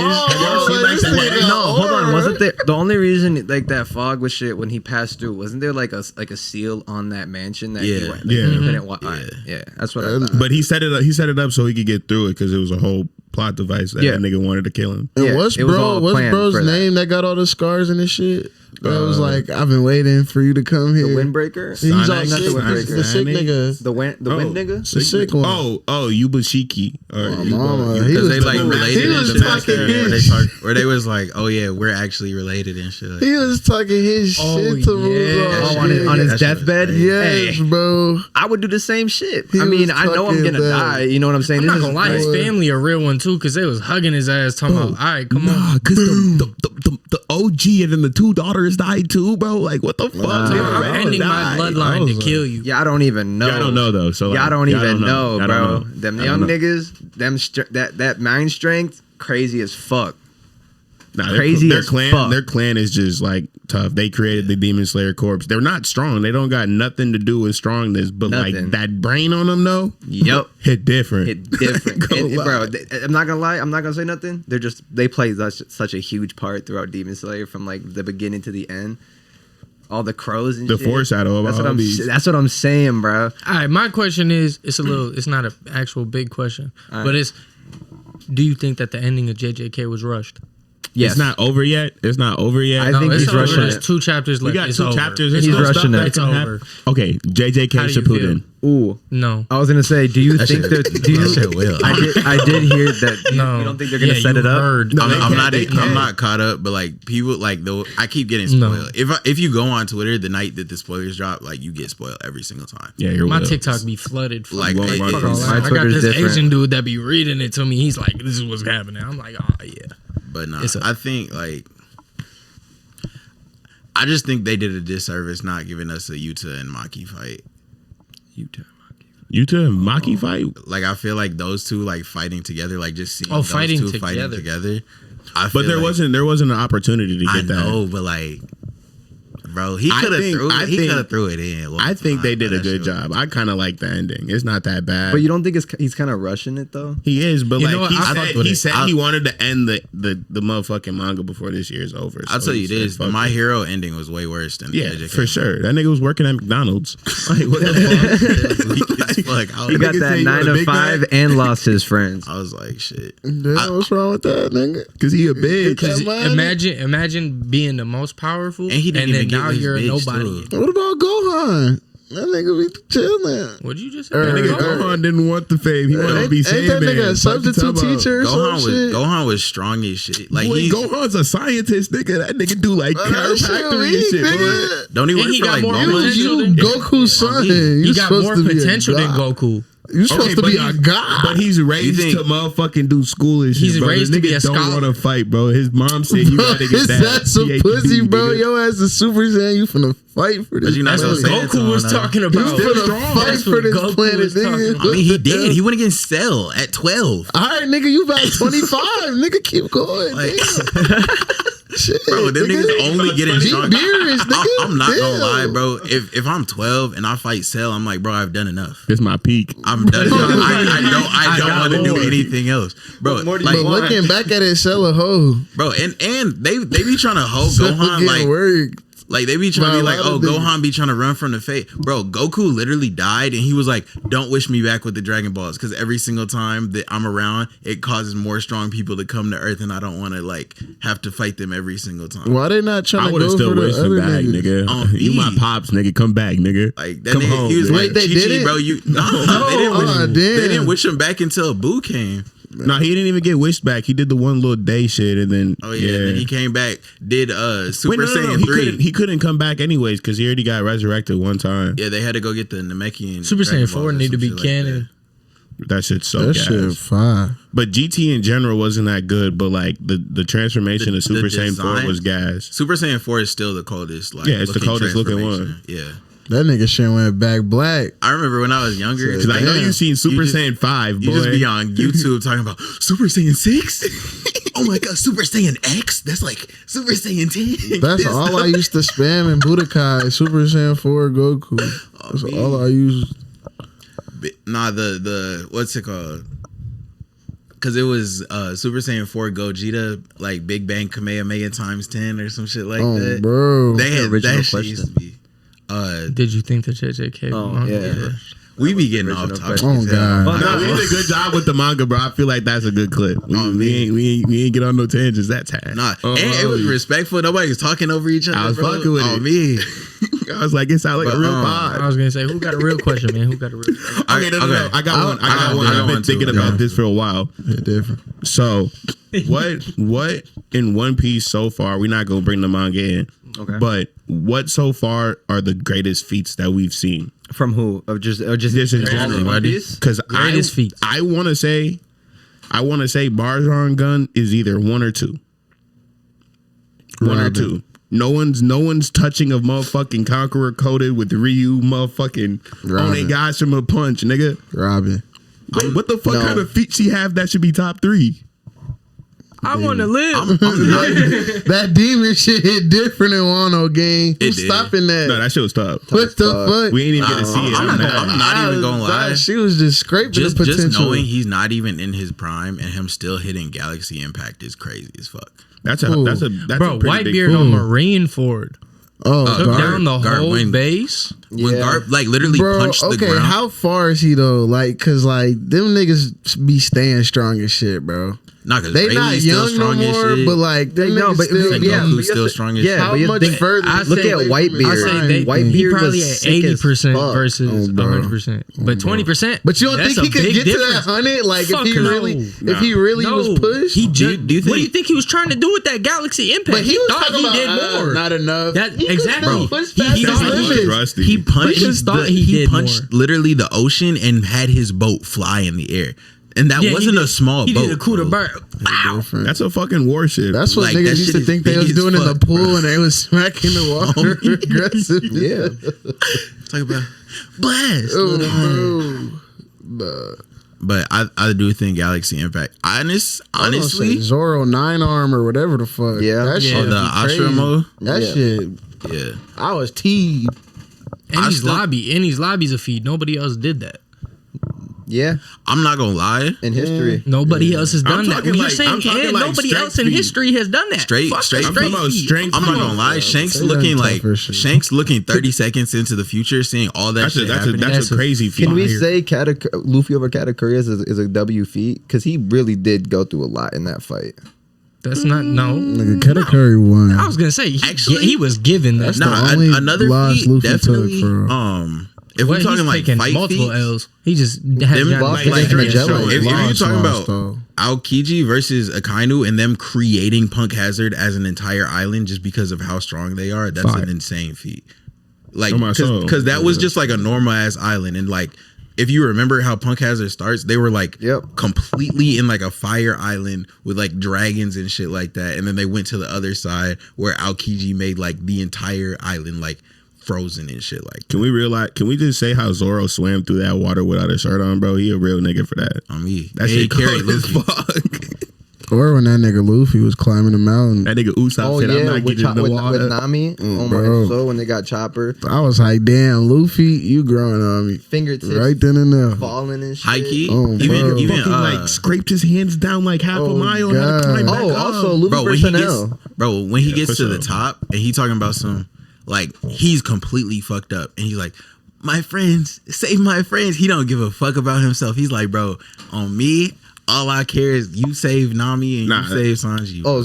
F: hold on. Wasn't there the only reason like that fog was shit when he passed through? Wasn't there like a seal on that mansion that he went? Yeah, that's what I thought.
A: But he set it up so he could get through it because it was a whole plot device that nigga wanted to kill him.
C: And what's bro's name that got all the scars and this shit? That was like, I've been waiting for you to come here.
F: The Windbreaker.
C: He's all
F: Not
C: sick.
F: the Windbreaker.
C: The sick nigga.
F: The wind nigga.
C: The sick one.
A: Oh, Yubashiki.
C: Mama. He
E: Because
C: was
E: they like related
C: he
E: in
C: was
E: the
C: talking his
E: where they was like, oh yeah, we're actually related and shit.
C: He was talking his shit to Rugal.
F: On his deathbed.
C: Yes,
F: Hey,
C: bro.
F: I would do the same shit.
C: He
F: I mean,
C: was
F: I know I'm
C: talking
F: gonna
C: that.
F: die. You know what I'm saying?
D: I'm
F: This
D: not
F: is
D: gonna lie, his family a real one too, because they was hugging his ass, talking about, all right, come on.
A: Nah, because the OG and then the 2 daughters died too, bro. Like, what the fuck?
D: I'm ending my bloodline to kill you.
F: Y'all don't even know.
A: Y'all don't know though. So
F: Y'all don't even know,
A: Y'all
F: bro.
A: don't know.
F: Them
A: Y'all
F: young
A: don't know.
F: niggas, that mind strength, crazy as fuck.
A: Nah,
F: Crazy
A: their
F: as
A: clan,
F: fuck.
A: Their clan is just like tough. They created the Demon Slayer Corps. They're not strong. They don't got nothing to do with strongness. But
F: Nothing.
A: like that brain on them though,
F: Yep.
A: hit different.
F: Hit different.
A: Go
F: Bro,
A: lie.
F: I'm not gonna lie. I'm not gonna say nothing. They play such a huge part throughout Demon Slayer from like the beginning to the end. All the crows and
A: The
F: shit.
A: foreshadow of all these.
F: That's what I'm saying, bro.
D: All right, my question is, it's not an actual big question, but it's, do you think that the ending of JJK was rushed?
F: Yes.
A: It's not over yet. It's not over yet.
F: I think
D: it's
F: he's
D: over.
F: rushing
D: There's
F: it.
D: 2 chapters left.
A: We got
D: It's
A: 2
D: over.
A: chapters.
F: He's rushing it.
D: It's over.
A: Okay, JJK
D: How do you
A: Shippuden.
F: Ooh.
D: No.
F: I was gonna say, do you think that? Do you?
E: That shit will.
F: I did hear that.
D: No.
F: You don't think they're gonna set it up?
D: Heard.
A: No,
E: I'm not caught up, but like people like though I keep getting spoiled. If you go on Twitter the night that the spoilers drop, like you get spoiled every single time.
A: Yeah, you're
D: My
A: will.
D: TikTok be flooded.
E: Like
A: Fuck
E: it-
A: all
E: it-
A: that.
F: My
D: I got
F: Twitter's
D: this
F: different.
D: Asian dude that be reading it to me. He's like, "This is what's happening." I'm like, "Oh yeah."
E: but no,
D: It's a-
E: I think like I just think they did a disservice not giving us a Yuta and Maki fight.
A: Yuta and Maki fight.
E: Like I feel like those two like fighting together, like just seeing those
D: fighting
E: two
D: together.
E: fighting together.
A: But there wasn't an opportunity to get
E: I
A: that.
E: know, but like, bro, he
A: I
E: could have
A: think-
E: threw
A: I
E: he
A: think-
E: could have threw it in.
A: I think they did a
E: That
A: good
E: shit
A: job. I kind of like the ending. It's not that bad.
F: But you don't think he's kind of rushing it though?
A: He is, but
D: You
A: like
D: know what? I fucked with
A: he
D: it.
A: said he wanted to end the motherfucking manga before this year's over.
E: I'll
A: so
E: tell
A: he
E: you
A: said,
E: this:
A: fuck
E: the My
A: it.
E: Hero ending was way worse than
A: Yeah,
E: JJK.
A: for sure. That nigga was working at McDonald's. Like, what the fuck?
E: Weak as fuck. I
F: He
E: was,
F: got
A: nigga
F: that
A: say you
F: 9
A: want a
F: to
A: Big
F: 5
A: Mac?
F: and lost his friends.
E: I was like, shit.
C: Damn, what's wrong with that, nigga?
A: Because he a bitch.
C: Because
D: Imagine being the most powerful,
E: And he didn't
D: then
E: even get
D: now
E: with his
D: you're a
E: bitch,
D: nobody.
E: too.
C: What about Gohan? That nigga be chilling.
D: What'd you just
A: That
D: say?
A: nigga Gohan didn't want the fame. He wanted to be
C: Ain't that
A: Sandman.
C: nigga a
A: Fuck you
C: substitute
A: talking about?
C: teacher or some shit?
E: Gohan was strong as shit. Like
A: Boy,
E: he
A: Gohan's a scientist, nigga. That nigga do like
C: That shit
A: chiropractic and
C: weak,
A: shit. Boy.
C: nigga.
E: don't he
D: And
E: work
D: he
E: for
D: got
E: like
D: more
E: Bulma?
D: potential
C: You
D: than-
C: Goku's son.
D: He
C: You
D: got
C: supposed
D: more
C: to be a
D: potential than
C: god.
D: Goku.
C: You supposed to
A: but
C: be a
A: he's-
C: god.
A: But he's raised
E: think-
A: to motherfucking do school and shit.
D: He's
A: bro.
D: raised
A: This
D: to be
A: nigga
D: a
A: don't
D: scholar.
A: want to fight, bro. His mom said you gotta get
C: His
A: that.
C: ass some
A: PhD,
C: pussy, bro.
A: nigga.
C: Your ass is Super Saiyan. You finna fight for this.
E: But you not
C: planet.
E: gonna say it to
D: Goku
E: him,
D: was
E: though.
D: talking
C: You
D: about.
C: finna fight
D: That's
C: for
D: what
C: this
D: Goku
C: planet,
D: was talking
C: nigga.
D: about.
E: I mean, he did. He went against Cell at 12.
C: All right, nigga, you about 25. Nigga, keep going.
E: Like,
C: nigga. Shit,
E: bro, them
C: nigga.
E: niggas only getting
C: Be
E: strong.
C: beerish, nigga.
E: I'm not gonna
C: Damn.
E: lie, bro. If I'm 12 and I fight Cell, I'm like, bro, I've done enough.
A: It's my peak.
E: I'm done. I don't want to do
A: more.
E: anything else, bro.
A: more do
E: Like,
A: you
C: But
A: want?
C: looking back at it, sell a hoe.
E: bro, and they be trying to hold
C: Cell
E: Gohan
C: getting
E: like.
C: work.
E: Like they be trying to be
C: By a
E: like,
C: lot
E: oh,
C: of niggas.
E: Gohan be trying to run from the fate. Bro, Goku literally died, and he was like, "Don't wish me back with the Dragon Balls, because every single time that I'm around, it causes more strong people to come to Earth, and I don't want to like have to fight them every single time."
C: Why they not trying
A: I
C: to
A: would have
C: go
A: still
C: for the
A: wished him
C: other
A: back,
C: niggas?
A: nigga. You my
E: me.
A: pops, nigga. Come back, nigga.
E: Like that
A: Come
E: nigga,
A: home,
E: he was
A: nigga.
E: like,
C: Wait, they
E: Chi-Chi,
C: did it?
E: bro. They didn't wish.
C: Oh, damn.
E: They didn't wish him back until Boo came.
A: No, he didn't even get wished back. He did the one little day shit, and then
E: Oh yeah, and then he came back, did Super
A: Wait, no,
E: Saiyan
A: He
E: 3.
A: couldn't, he couldn't come back anyways because he already got resurrected one time.
E: Yeah, they had to go get the Namekian.
D: Super
E: Dragon
D: Saiyan
E: Balls
D: 4
E: or
D: need
E: some
D: to be
E: shit like
D: canon.
A: That shit's so
C: That
A: gas.
C: shit fine.
A: But GT in general wasn't that good. But like the transformation
E: The-
A: of Super
E: the
A: Saiyan 4
E: design-
A: was gas.
E: Super Saiyan 4 is still the coldest. Like,
A: Yeah, it's the coldest looking
E: transformation.
A: one.
E: Yeah.
C: That nigga shit went back black.
E: I remember when I was younger.
A: Because I know
C: Damn.
A: you've seen Super
E: just-
A: Saiyan 5,
E: You
A: boy.
E: just be on YouTube talking about Super Saiyan 6? Oh my god, Super Saiyan X? That's like Super Saiyan 10.
C: That's all I used to spam in Budokai. Super Saiyan 4 Goku. That's
E: man.
C: all I used.
E: Nah, the what's it called? Because it was Super Saiyan 4 Gogeta, like Big Bang Kamehameha times 10 or some shit like
C: Oh,
E: that.
C: They
E: They had
F: original
E: that shit used to
F: question.
E: be.
D: Did you think the JJK?
F: Oh,
D: manga
F: yeah.
D: was rushed?
E: We be getting off topic.
C: Oh God.
A: No, we did a good job with the manga, bro. I feel like that's a good clip. We ain't get on no tangents that time.
E: Nah, and it was respectful. Nobody was talking over each other.
A: I was fucking with it.
E: Me.
A: I was like, it sounded like a real pod.
D: I was gonna say, who got a real question, man? Who got a real question?
A: Okay, no. I got one. I've been thinking about this for a while.
C: Different.
A: So, what in One Piece so far? We're not gonna bring the manga in.
F: Okay.
A: But what so far are the greatest feats that we've seen?
F: From who? Or just
A: in general, because I want to say Barzan gun is either 1 or 2. One or two. No one's touching a motherfucking Conqueror coated with Ryu motherfucking only guys from a punch, nigga.
C: Robin.
A: What the fuck kind of feats she have that should be top 3?
D: I want to live.
C: That demon shit hit different in Wano game. Who's stopping that?
A: No, that shit was tough.
C: What the fuck?
A: We ain't even get to see it.
E: I'm not even gonna lie.
C: She was just scraping the potential.
E: Just knowing he's not even in his prime and him still hitting Galaxy Impact is crazy as fuck.
A: That's a
D: bro,
A: pretty
D: Whitebeard
A: big
D: on Marineford.
C: Took
D: down the whole base.
E: When Garp like literally punched the ground.
C: How far is he though? Like, cause like them niggas be staying strong as shit, bro.
E: Nah, cause
C: they
E: Rayleigh's
C: not
E: still
C: young
E: strong
C: no
E: as
C: more,
E: shit.
C: but like they know, but
E: Goku's
F: but
E: still strong as shit.
C: how much further?
F: Look at Whitebeard.
D: I say
F: Whitebeard
D: he probably
F: was
D: at 80%
F: fuck.
D: versus 100%, but 20%.
C: But you don't think he could get
D: difference.
C: to that 100? Like
D: Fuck
C: if he really
D: no.
C: was pushed?
D: He
E: do you
D: what do you think he was trying to do with that Galaxy Impact?
C: But he was
D: thought
C: talking
D: he did
C: about,
D: more.
C: not enough.
D: Exactly.
C: He
E: punched literally the ocean and had his boat fly in the air. And that wasn't a small boat.
D: He did a coup de barre.
C: Wow.
A: That's a fucking warship.
C: That's what
E: Like,
C: niggas
E: that
C: used
E: shit
C: to
E: is
C: think they
E: big
C: was
E: as
C: doing in the
E: fuck,
C: pool and they was smacking the water aggressively.
F: Yeah.
E: Talk about blast. But I do think Galaxy Impact. Honestly,
C: Zoro 9 arm or whatever the fuck.
F: Yeah.
C: That shit.
E: the Ashura mode.
C: That shit.
E: Yeah.
C: I was teed.
D: Ennie's lobby's a feat. Nobody else did that.
F: Yeah.
E: I'm not gonna lie.
F: In history.
D: Nobody else has done that.
A: talking
D: When you're
A: like-
D: saying
A: I'm talking
D: and
A: like
D: nobody
A: strength
D: else in
A: feat.
D: history has done that.
E: Straight
A: I'm talking about
E: feet.
A: strength
E: I'm not
A: feet.
E: gonna lie. Shanks
C: Say
E: looking
C: that
E: like
C: tougher shit.
E: Shanks looking 30 seconds into the future, seeing all that shit happening.
A: That's a crazy feat.
F: Can we say Luffy over Katakuri is a W feat? Because he really did go through a lot in that fight.
D: That's not
C: Nigga, Katakuri won.
D: I was gonna say
E: Actually,
D: he was given that.
C: That's
E: Nah,
C: the only
E: another
C: loss
E: feat
C: Luffy
E: definitely.
C: took, bro.
E: If
D: Well,
E: we're talking
D: he's
E: like
D: taken
E: fight
D: multiple
E: feats,
D: L's. He just has
E: them
D: gotten
F: lost
E: like
F: against Magellan.
E: if you're
C: Lost,
E: talking
C: lost,
E: about
C: though.
E: Aokiji versus Akainu and them creating Punk Hazard as an entire island just because of how strong they are, that's an insane feat. Like, because that was just like a normal ass island, and like if you remember how Punk Hazard starts, they were like completely in like a fire island with like dragons and shit like that, and then they went to the other side where Aokiji made like the entire island like frozen and shit like that.
A: Can we just say how Zoro swam through that water without a shirt on, bro? He a real nigga for that.
E: I mean,
A: That shit carried Luffy.
C: Or when that nigga Luffy was climbing the mountain.
A: That nigga Usopp said, "I'm not getting in the water."
F: With Nami.
C: bro.
F: So when they got Chopper.
C: I was like, damn, Luffy, you growing on me.
F: Fingertips.
C: Right then and there.
F: Falling and shit.
E: High key,
C: Oh, bro.
E: even
A: Fucking like scraped his hands down like half a mile. And had to climb back up.
F: Also Luffy
E: bro, when he gets to the
A: sure.
E: top and he talking about some like he's completely fucked up and he's like, my friends, save my friends. He don't give a fuck about himself. He's like, bro, on me, all I care is you save Nami and you save Sanji.
F: Oh,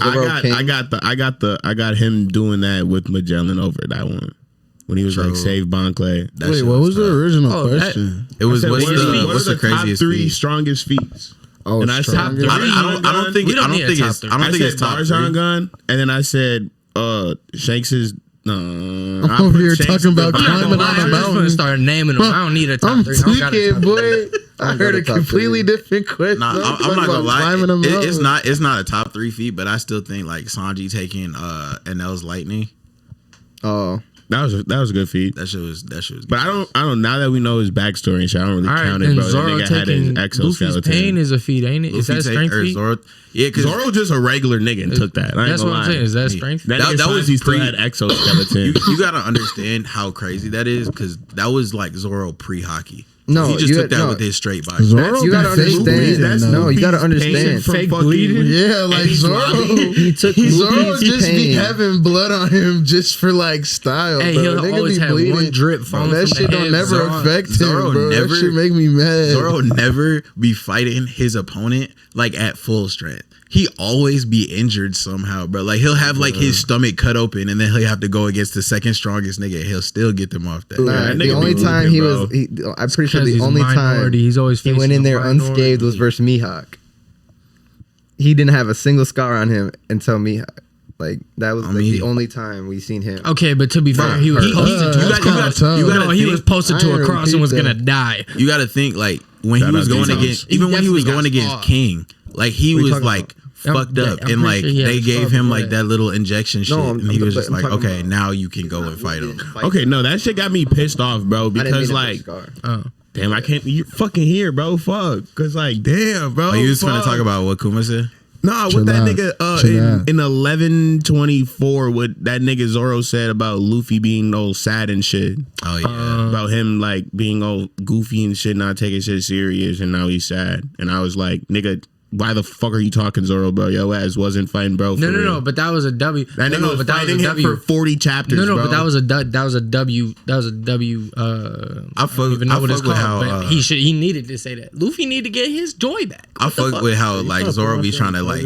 A: I got him doing that with Magellan over that one when he was like save Bonclay.
C: Wait, what was the original question?
E: It was
A: What
E: what's
A: are
E: the craziest
A: top 3
E: feat?
A: strongest feats?
C: Oh,
A: And I said,
C: strongest.
E: I don't think it's top
A: Barzan
E: 3.
A: gun, and then I said Shanks's.
C: Over here talking about climbing on
D: I'm
C: a
D: just gonna
C: mountain.
D: start naming them. I don't need a top
C: I'm
D: 3. I don't got a
C: tweaking,
D: top
C: boy. I heard a
F: top
C: completely
F: three.
C: different question.
E: Nah, I'm
C: talking
E: not gonna
C: about
E: lie.
C: climbing a mountain.
E: It's not a top 3 feat, but I still think like Sanji taking Enel's lightning.
F: Oh.
A: That was a good feat.
E: That shit was good.
A: But I don't. Now that we know his backstory and shit, I don't really
D: All right,
A: count it,
D: then
A: bro. That
D: Zoro
A: nigga had his
D: taking Luffy's
A: exoskeleton.
D: pain is a feat, ain't it? Is that a strength feat?
E: Zoro, yeah, because
A: Zoro just a regular nigga and took that.
D: That's what I'm saying. Is that strength?
A: That was he still had exoskeleton.
E: you gotta understand how crazy that is because that was like Zoro pre-hockey.
F: No,
E: he just took that with his straight body.
C: Zoro
F: You gotta
C: be fake
F: understand.
C: bleeding,
F: No,
C: though.
F: you gotta understand.
D: Fake bleeding.
C: Yeah, like Zoro.
F: He took
C: Zoro
F: Luffy's
C: just be
F: pain.
C: having blood on him just for like style.
D: Hey,
C: bro.
D: he'll
C: Nigga
D: always
C: be
D: have
C: bleeding.
D: one drip falling
C: That
D: from
C: shit
D: the
C: don't
D: head.
C: never affect him,
E: Zoro
C: bro.
E: never-
C: That shit make me mad.
E: Zoro never be fighting his opponent like at full strength. He always be injured somehow, bro. Like he'll have like his stomach cut open, and then he'll have to go against the second strongest nigga. He'll still get them off that.
F: Nah,
A: that
F: the
A: nigga
F: only
A: be
F: time
A: looking,
F: he
A: bro.
F: was, I'm pretty sure
D: Because
F: the
D: he's
F: only time
D: minority. He's always
F: he went
D: facing
F: in there
D: a minority.
F: unscathed was versus Mihawk. He didn't have a single scar on him until Mihawk. Like that was like the only time we seen him.
D: Okay, but to be fair, he was posted to a cross. He was posted to a cross and was gonna die.
E: You got to think like when
A: Shout
E: he was
A: out
E: going
A: to
E: against,
D: He
E: even when he was
D: definitely
E: going
D: got
E: against
D: scarred.
E: King, like he
F: What are you
E: was
F: talking
E: like fucked up,
D: I'm
E: and
D: pretty
E: like
D: sure he had
E: they
D: a
E: gave
D: scar
E: him
D: before
E: like
D: that.
E: that little injection shit,
F: No,
E: and he was just
F: I'm
E: like,
F: talking
E: okay,
F: about-
E: now you can go and fight him.
A: Okay, no, that shit got me pissed off, bro.
F: I didn't mean
A: Because
F: it
A: like,
F: was a scar.
A: damn, I can't. You fucking here, bro. Fuck. Cause like, damn, bro.
E: Oh, you was trying to
A: fuck.
E: talk about what Kuma said?
A: Nah,
C: Chill
A: what that
C: out.
A: nigga
C: Chill out.
A: in 1124, what that nigga Zoro said about Luffy being all sad and shit.
E: Oh yeah,
A: About him like being all goofy and shit, not taking shit serious, and now he's sad. And I was like, nigga, why the fuck are you talking, Zoro, bro? Yo ass wasn't fighting, bro.
D: No,
A: for real.
D: but that was a W.
A: That nigga was
D: but that
A: fighting
D: was a
A: him
D: W.
A: for 40 chapters.
D: No,
A: bro.
D: but that was a W. That was a W.
E: I
D: don't even know what it's
E: fuck with
D: called.
E: how
D: But he needed to say that. Luffy need to get his joy back.
E: I fuck with how like Zoro be trying to like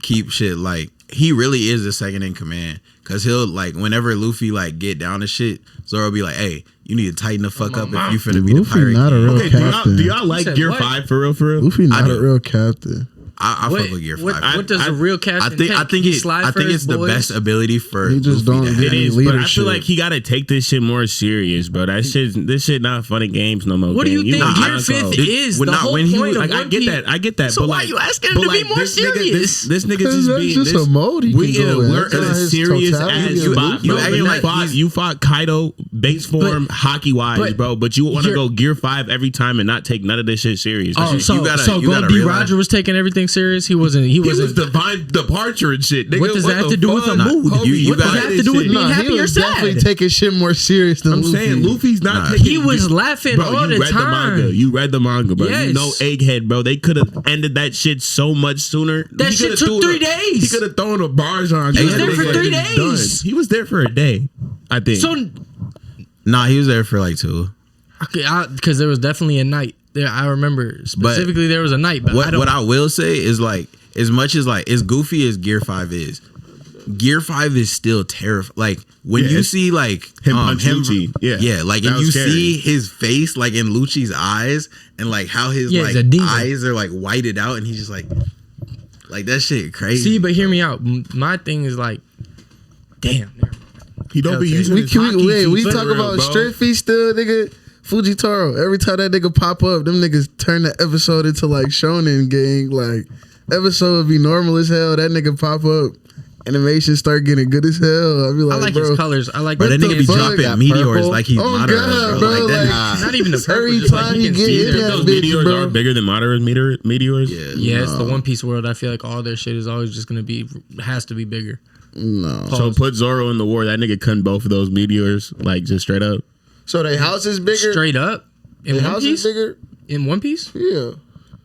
E: keep shit like he really is the second in command, cause he'll like whenever Luffy like get down to shit, Zoro be like, hey, you need to tighten the fuck up if you finna be the
C: Luffy
E: pirate.
C: not a
E: king.
C: real
A: Okay,
C: captain.
A: do y'all like
D: said
A: Gear
D: what?
A: 5 for real?
C: Luffy not
E: do.
C: a real captain.
E: I fuck with Gear 5.
D: What does a real captain
E: I think it's the best ability for
C: He just
E: Luffy
C: don't
E: to
C: get
E: have.
A: It is,
C: leadership.
A: but I feel like he gotta take this shit more serious, bro. This shit not funny games no more.
D: What do you
A: gang.
D: think
A: want
D: Gear
A: Naruto.
D: 5 is?
E: when
D: The
E: not-
D: whole
E: when he
D: point
E: was-
D: of
A: Like, I
D: One
A: get
D: Piece.
A: that. I get that.
D: So
A: but
D: why
A: like,
D: you asking him
A: but
D: to be
A: like,
D: more
A: this nigga-
D: serious?
A: This nigga
C: Cause
A: just
C: that's
A: being
C: just
A: this.
C: a mode he
A: We
C: can
A: in a
C: go in.
A: we're
C: That's
A: in
C: not
A: a
C: his
A: serious
C: totality
A: ass
C: of
A: spot.
C: Luffy.
E: you
A: No,
E: acting
A: you
E: like
A: fought
E: he's-
A: you fought Kaido base form hockey wise,
D: but
A: bro. But you want to
D: you're-
A: go Gear 5 every time and not take none of this shit serious.
D: Oh,
A: That shit-
E: you gotta
D: Gold D.
E: realize-
D: Roger was taking everything serious. He wasn't.
A: He was divine departure and shit. Nigga,
D: What does that have
A: the
D: to do with
A: fuck?
D: a mood?
A: Homie,
E: You
D: What does
E: gotta-
D: that have to do with being
C: Nah,
D: happy
C: he
D: or
C: was definitely
D: sad?
C: taking shit more serious than
A: I'm
C: Luffy.
A: saying Luffy's not
E: Nah.
A: taking.
D: He was laughing
A: bro,
D: all
A: you
D: the
A: read
D: time.
A: the manga. You read the manga, bro. You
D: Yes.
A: know Egghead, bro. They could have ended that shit so much sooner.
D: That
A: He
D: shit
A: coulda
D: took
A: threw
D: 3 days.
A: He could have thrown a barge on.
E: He was
A: That
E: there for
A: nigga
D: 3
A: was
D: days.
A: done. He was there for a day, I think.
D: So,
E: Nah, he was there for like 2.
D: because there was definitely a night there. I remember specifically there was a night. But
E: What I will say is like as much as like as goofy as Gear 5 is, Gear 5 is still terrifying. Like when
A: Yeah,
E: you
A: it's-
E: see like
A: him punch Lucci. Yeah.
E: like
A: That
E: and you
A: was scary.
E: see his face like in Lucci's eyes and like how his
D: Yeah,
E: like
D: he's a demon.
E: eyes are like whited out and he's just like that shit crazy.
D: see, but hear me out. My thing is like, damn.
A: he don't be
D: Okay.
A: using his hockey
C: We
A: feet for
C: talk
A: real,
C: about
A: bro.
C: straight feet still, nigga. Fujitaro. Every time that nigga pop up, them niggas turn the episode into like shonen gang. Like episode would be normal as hell. That nigga pop up, animation start getting good as hell. I'd be
D: I
C: like,
D: like
C: bro,
D: his colors. I like
E: But that
D: the
E: nigga be
C: fuck?
E: dropping
F: Got
E: meteors
F: purple?
E: like he's
C: Oh,
E: Madara,
C: God,
E: bro.
C: bro,
E: Like that.
C: like-
D: Not even the purple.
C: Every
D: Just like
C: time
D: you
C: he
D: can
C: get
D: see
C: in
D: there.
C: that
A: Those
C: bitch,
A: meteors
C: bro.
A: are bigger than meteors.
E: Yeah.
D: Yeah, it's the One Piece world. I feel like all their shit is always just gonna be has to be bigger.
C: no.
A: So put Zoro in the war. That nigga couldn't both of those meteors, like just straight up.
C: So their house is bigger.
D: Straight up in
C: Their
D: One
C: house
D: Piece.
C: is bigger.
D: In One Piece,
C: Yeah.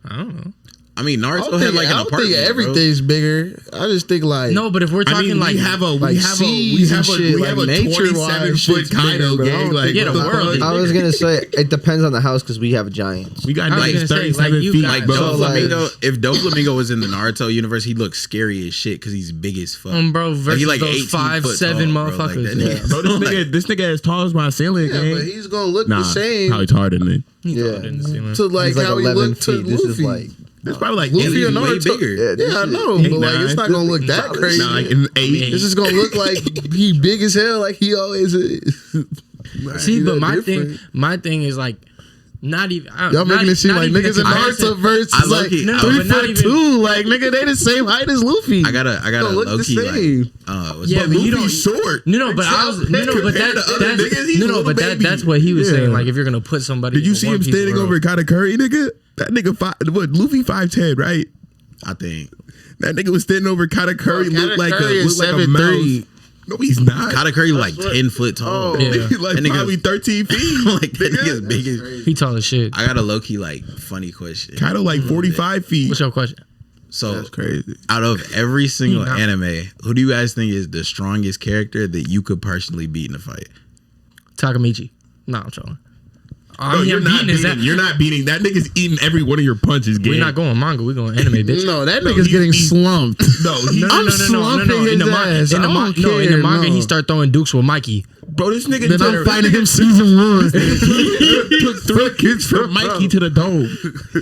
D: I don't know.
E: I mean,
C: I
E: Naruto
C: don't
E: had
C: think,
E: like
C: I
E: an
C: don't
E: apartment.
C: think
E: bro.
C: everything's bigger. I just think like
D: No, but if we're
A: I
D: talking
A: mean,
D: like
A: we have a
C: like seas and shit,
A: we
C: like
A: have a
C: nature-wise
A: 27-foot
C: shit's
A: Kaido
C: bigger, but I
A: gang.
C: don't
A: Like,
C: think
D: Get a
A: what the
D: world.
A: fuck?
F: I was gonna say it depends on the house because we have giants.
A: We got
D: I was
A: like
D: gonna say,
A: 37
D: like, you
A: feet,
D: got-
E: Like
A: bro.
C: So, like-
E: Doflamingo, if Doflamingo was in the Naruto universe, he'd look scary as shit because he's big as fuck.
D: bro, versus
E: Like, he like
D: those
E: 18
D: 5'7"
E: foot tall, bro. Like,
D: motherfuckers.
E: that
C: Yeah.
E: nigga-
A: Bro, this nigga as tall as my ceiling,
C: yeah,
A: gang.
C: but he's gonna look
A: Nah,
C: the same
A: probably taller than me.
D: He's
C: Yeah.
D: taller than the ceiling.
C: to like
F: He's like
C: how he
F: 11
C: looked to
F: feet. This
C: Luffy.
F: is like
A: It's probably like
C: Luffy or
E: way
C: Naruto.
E: bigger.
F: Yeah, this
C: I
F: shit-
C: know,
A: 8'9".
C: but like it's not gonna look that crazy.
A: Nah, like an 8.
C: It's just gonna look like he big as hell, like he always is.
D: See,
C: He's
D: but
C: that
D: my
C: different.
D: thing is like, not even.
C: Y'all making it seem like niggas in
D: comparison.
C: Naruto verse
E: I
C: is like
E: low-key-
D: No,
C: 3
D: but not
C: foot
D: even-
C: 2. Like nigga, they the same height as Luffy.
E: I gotta
C: Don't look the
E: low key
C: same.
E: like what's
D: Yeah,
E: it-
D: but you don't.
A: Luffy's short.
D: No, but I was no, but
A: Compared to other
D: that's
A: niggas, he's a
D: no,
A: little
D: but
A: baby.
D: that's what he was
A: Yeah.
D: saying. Like if you're gonna put somebody,
A: Did you
D: in
A: see
D: One
A: him
D: Piece
A: standing
D: world-
A: over Katakuri, nigga? That nigga, what, Luffy 5'10", right?
E: I think
A: That nigga was standing over Katakuri,
C: Bro,
A: looked like
C: Katakuri is
A: a
C: 7'3".
A: mouse. No, he's not.
E: Katakuri like 10 foot tall.
A: Oh,
D: Yeah.
A: like
E: That nigga-
A: probably 13 feet.
E: Like that nigga's big as.
D: He tall as shit.
E: I got a low key like funny question.
A: Kind of like 45 feet.
D: What's your question?
E: So
A: That's crazy.
E: out of every single
D: He not-
E: anime, who do you guys think is the strongest character that you could personally beat in a fight?
D: Takamichi. No, I'm trolling.
A: No, you're not beating. You're not beating. That nigga's eating every one of your punches. Game.
D: We're not going manga. We're going anime, bitch.
C: No, that nigga's getting
A: he's-
C: slumped.
A: No, he,
C: I'm slumping
D: In the
C: his
D: manga,
C: ass.
D: in the
C: I
D: manga,
C: don't
D: in the
C: care,
D: manga,
C: no.
D: he start throwing dukes with Mikey.
A: bro, this nigga.
C: Then I'm fighting him season 1.
A: Took 3 kicks from Mikey to the dome.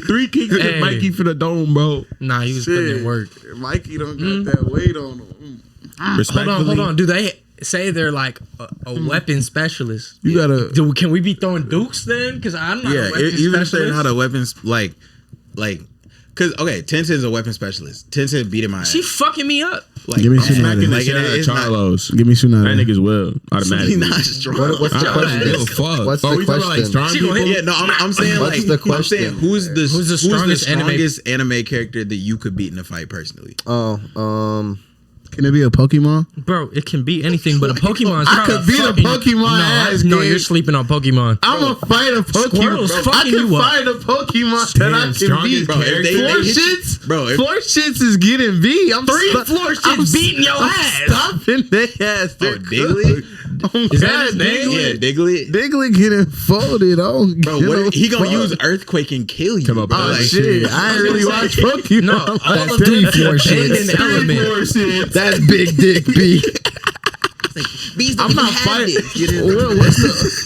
A: 3 kicks
D: Hey.
A: from Mikey for the dome, bro.
D: Nah, he was putting in work.
C: Mikey don't got that weight on him.
A: Respectfully,
D: Hold on. Do they say they're like a weapon specialist?
C: You gotta.
D: Can we be throwing dukes then? Because I'm not
E: Yeah,
D: a weapon
E: even if
D: specialist.
E: they're not a weapons like, cause okay, Tensen's a weapon specialist. Tensen beating my ass.
D: She fucking me up.
E: Like,
C: Give me
E: I'm
C: Tsunade.
E: smacking the
A: like
E: shit out of
A: it's
E: it's not-
A: Charlos.
C: Give me
A: That
C: Tsunade.
A: nigga's will automatically.
E: He's not strong.
F: What's the
D: I
F: question?
A: Give a fuck.
F: What's
A: Bro,
F: the
A: we talking about like
F: question?
A: strong
D: She gonna
A: people.
D: hit
E: Yeah, no, I'm saying
F: What's
E: like
F: the
E: I'm saying
F: question?
E: who's the
D: strongest
E: anime character that you could beat in a fight personally?
F: Oh,
C: Can it be a Pokemon?
D: Bro, it can be anything but a Pokemon.
C: I could beat a Pokemon ass
D: No,
C: game.
D: you're sleeping on Pokemon.
C: I'm gonna fight a Pokemon.
D: Squirtle's
C: I
D: fucking
C: can
D: you up.
C: fight a Pokemon that I can
A: strongest
C: beat.
E: Bro, if they
C: Four
E: hit you-
C: shits,
E: bro, if-
C: 4 shits is getting beat. I'm
D: Three floor shits beating your ass.
C: Stopping their ass.
E: Oh, Diglett?
D: Is that his name?
E: Yeah, Diglett.
C: Diglett getting folded. Oh,
E: Bro, what he gonna use earthquake and kill you?
A: Come on, bro.
C: Oh
E: Like,
C: shit! I ain't really watch Pokemon.
D: No, all of them abandoned element.
C: That's big dick B.
E: Beast
C: I'm not fighting.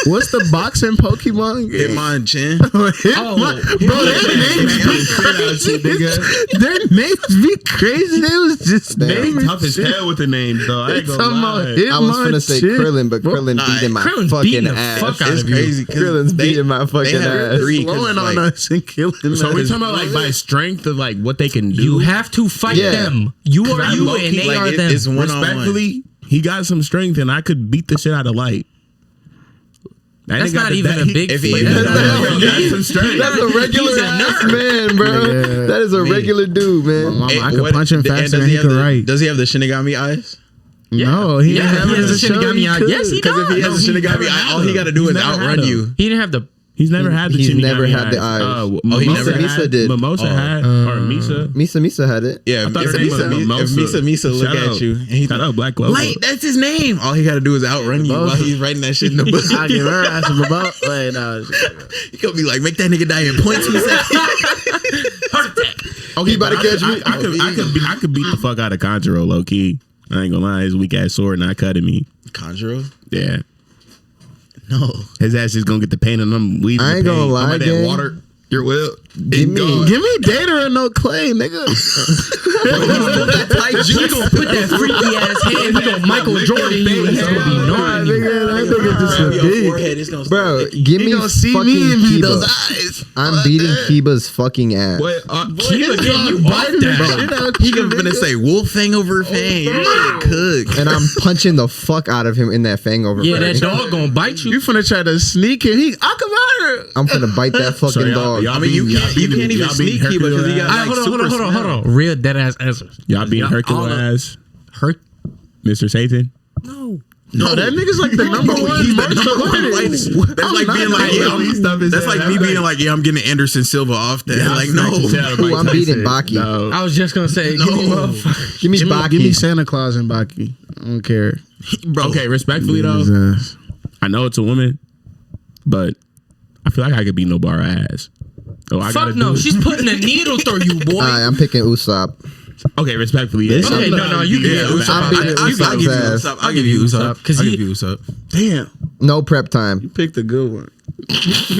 C: What's the boxing Pokemon?
E: Hitmonchan.
C: Bro, their names be crazy. They was just naming
A: Tough as
C: shit.
A: hell with the names, though. I ain't
C: Talking
A: gonna
C: about
A: lie.
C: hit
F: I was
C: my
F: finna say
C: shit.
F: Krillin, but Krillin beating my
D: Krillin's
F: fucking
D: beating the
F: ass.
D: fuck out
E: It's
D: of you.
E: crazy. 'cause
F: Krillin's
E: they-
F: beating my fucking
E: they have
F: ass.
E: three, 'cause,
C: Blowing on
E: like,
C: us and killing us.
A: So we talking about like by strength of like what they can do.
D: You have to fight
C: Yeah.
D: them. You are
A: I
D: you
A: low-key,
D: and they
E: like,
D: are
E: it-
D: them.
E: it's one on one.
A: Respectfully, he got some strength, and I could beat the shit out of Light.
D: That's not even a big
E: if he-
D: fight.
E: That's
A: He got some strength.
F: That's a regular ass man, bro.
C: Yeah.
F: That is a regular dude, man.
C: Mama, I
E: Hey,
C: could
E: what-
C: punch him
E: and
C: faster
E: does
C: than he
E: have
C: could
E: the-
C: write.
E: Does he have the Shinigami eyes?
C: No, he
D: Yeah,
C: didn't have
D: he
C: it in
D: has
C: the
D: the
C: show.
D: Shinigami
C: He
D: eye.
C: could.
D: Yes, he
E: Because if he
D: does.
E: has the
A: he's
E: Shinigami
A: never
E: eye,
A: had
E: all he
A: them.
E: got to do
A: He's
E: is
A: never
E: outrun
A: had
E: you.
D: He didn't have the.
A: He's never had the
F: He's
A: Shinigami
F: never had the
A: eyes.
F: eyes.
E: he
A: Mimosa
E: never
A: had-
F: Misa did.
A: Mimosa had, or Misa.
F: Misa had it.
E: Yeah,
A: I thought
E: if
A: her name was Mimosa.
E: Misa look
A: Shout
E: at
A: out.
E: you and he
A: Shout out Black Clover.
E: Light, that's his name. All he got to do is outrun you while he's writing that shit in the book.
C: I give her ass a about. Wait, no.
E: He gonna be like, make that nigga die in 0.2 seconds.
A: Okay,
F: about to
A: but
F: catch
A: I,
F: me?
A: I could beat the fuck out of Conjuro, low key. I ain't gonna lie, his weak ass sword not cutting me.
E: Conjuro?
A: Yeah,
E: No.
A: his ass is gonna get the pain on them. Weaving
F: I ain't
A: the pain.
F: gonna lie,
A: I'm at that
F: gang.
A: water. Your will.
F: Give me-
C: Give me Data or no Clay, nigga.
D: He gonna put that freaky ass hand. He gonna Michael Jordan you. He's gonna be gnawing you.
C: Nigga, that nigga just a
E: Your
C: dick.
E: forehead is gonna
F: Bro,
E: start itching.
F: give
C: He
F: me
C: gonna see
F: fucking
C: me and beat those
F: Kiba.
C: eyes.
F: I'm beating Kiba's fucking ass.
A: What?
D: Kiba getting you off that.
E: He gonna say wolf fang over fang. Your shit cooked.
F: And I'm punching the fuck out of him in that fang over.
D: Yeah,
F: fang.
D: that dog gonna bite
C: You
D: you.
C: finna try to sneak him. He Akamaru.
F: I'm finna bite that fucking dog.
E: I mean, you can't even sneak Kiba because he got
D: Alright,
E: like
D: hold
E: super
D: on. Real dead ass answers.
A: Y'all beating
D: all
A: Hercules,
D: Hurt?
A: Mr. Satan.
C: No, that nigga's like the number one.
E: He's the
C: most
E: number one
C: supported.
E: fighter. That's like being like, yeah, that's like me being like, yeah, I'm getting Anderson Silva off that. Like, no.
F: Ooh, I'm beating Baki.
A: No.
D: I was just gonna say, give me motherfucker.
F: Give me Baki.
C: Give me Santa Claus and Baki. I don't care.
E: Bro.
A: Okay, respectfully though,
C: His ass.
A: I know it's a woman, but I feel like I could beat Nobara ass. Oh, I
D: Fuck
A: gotta
D: no,
A: do-
D: she's putting a needle through you, boy.
F: Alright, I'm picking Usopp.
A: Okay, respectfully. Yeah.
D: Okay, no, you
E: Yeah,
D: can.
E: Usopp.
F: I'm beating
E: I'll
F: Usopp's
E: give you
F: ass.
E: Usopp. I'll give you Usopp.
D: Because
E: I'll
D: he-
E: give you Usopp.
C: Damn.
F: No prep time.
C: Picked a good one.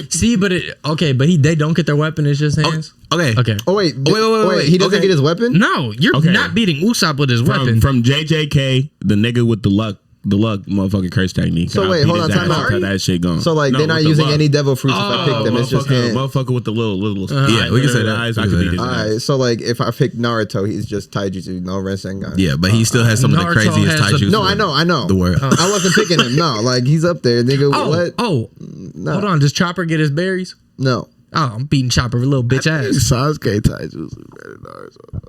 D: See, but they don't get their weapon. It's just hands.
E: Okay.
D: Okay.
F: Oh wait,
E: wait.
F: He doesn't
E: Okay.
F: get his weapon.
D: No, you're
A: Okay.
D: not beating Usopp with his weapon.
A: From JJK, the nigga with the luck motherfucking curse technique.
F: So
A: I
F: wait,
A: beat
F: hold
A: his
F: on, time
A: ass
F: out.
A: until that shit gone.
F: So like
A: No,
F: they're not
A: with the
F: using
A: luck.
F: any devil fruits if I pick them. It's just hands.
A: Motherfucker with the little
E: Yeah, we can say that.
A: eyes.
E: We
A: I
E: can
A: could
E: say
A: beat his
E: that.
A: ass.
F: Alright, so like if I pick Naruto, he's just taijutsu, no Rasengan.
E: Yeah, but he still has some of the
D: Naruto
E: craziest
D: has the-
E: taijutsu.
F: No, I know.
E: The world.
F: I wasn't picking him. No, like he's up there. Nigga, what?
D: Oh, hold on. Does Chopper get his berries?
F: No.
D: Oh, I'm beating Chopper with a little bitch ass.
C: Sasuke Taijutsu better than Naruto.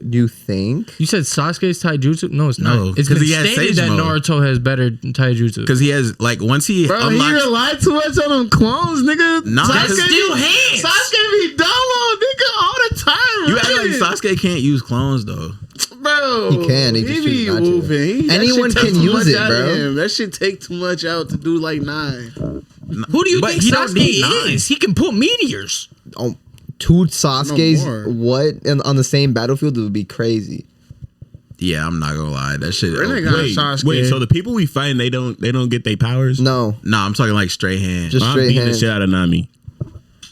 F: You think?
D: You said Sasuke's taijutsu? No, it's
E: No,
D: not. It's
E: 'cause
D: been
E: he has
D: stated
E: Sage
D: that
E: mode.
D: Naruto has better taijutsu.
E: Because he has like once he
C: Bro, he
E: unlocks.
C: relied too much on them clones, nigga.
E: Nah,
C: Sasuke
E: that's
D: still hands.
C: Sasuke be dolo, nigga, all the time.
E: You act like
C: right?
E: Sasuke can't use clones though.
C: Bro,
F: He can, he just
C: be
F: chooses not to.
C: moving.
F: Anyone
C: that shit take
F: can
C: too
F: use
C: much
F: it,
C: out of
F: bro.
C: him. That shit take too much out to do like 9.
D: Who do you
E: But
D: think
E: he don't need
D: Sasuke
E: nine.
D: is? He can put meteors.
F: Oh, 2 Sasuke's
C: more.
F: on the same battlefield would be crazy.
E: Yeah, I'm not gonna lie. That shit.
C: Really got
A: Wait,
C: Sasuke.
A: wait. So the people we fighting, they don't get their powers.
F: No,
E: Nah, I'm talking like straight hand.
F: just
A: I'm
F: straight
A: beating the
F: hands.
A: shit out of Nami.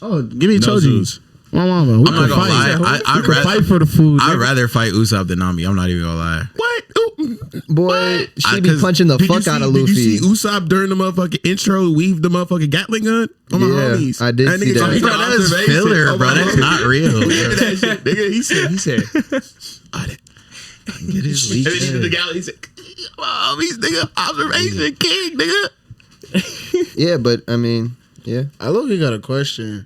C: Oh, give me
A: No
C: Choji.
A: Zeus.
C: My mama. We
E: I'm
C: can
E: not gonna
C: fight.
E: lie.
C: We
E: I'd
C: can
E: rather
C: fight for the food.
E: I'd
C: nigga.
E: rather fight Usopp than Nami. I'm not even gonna lie.
A: What? Ooh.
F: Boy, she be
E: 'cause
F: punching the
A: Did you
F: fuck
A: see-
F: out of
A: Did you
F: Luffy.
A: see Usopp during the motherfucking intro weave the motherfucking Gatling gun on my
F: Yeah,
A: homies?
F: I did see
A: nigga
F: that.
A: come from
E: That's
A: observation.
E: filler,
A: Oh,
E: bro.
A: my
E: That's
A: homies.
E: not real.
A: Look at that shit. Nigga, he said,
E: Get his leak.
A: and then he did the Gatling. He said, "Oh, these nigga observation king, nigga."
F: Yeah, but I mean, yeah.
C: I look, you got a question.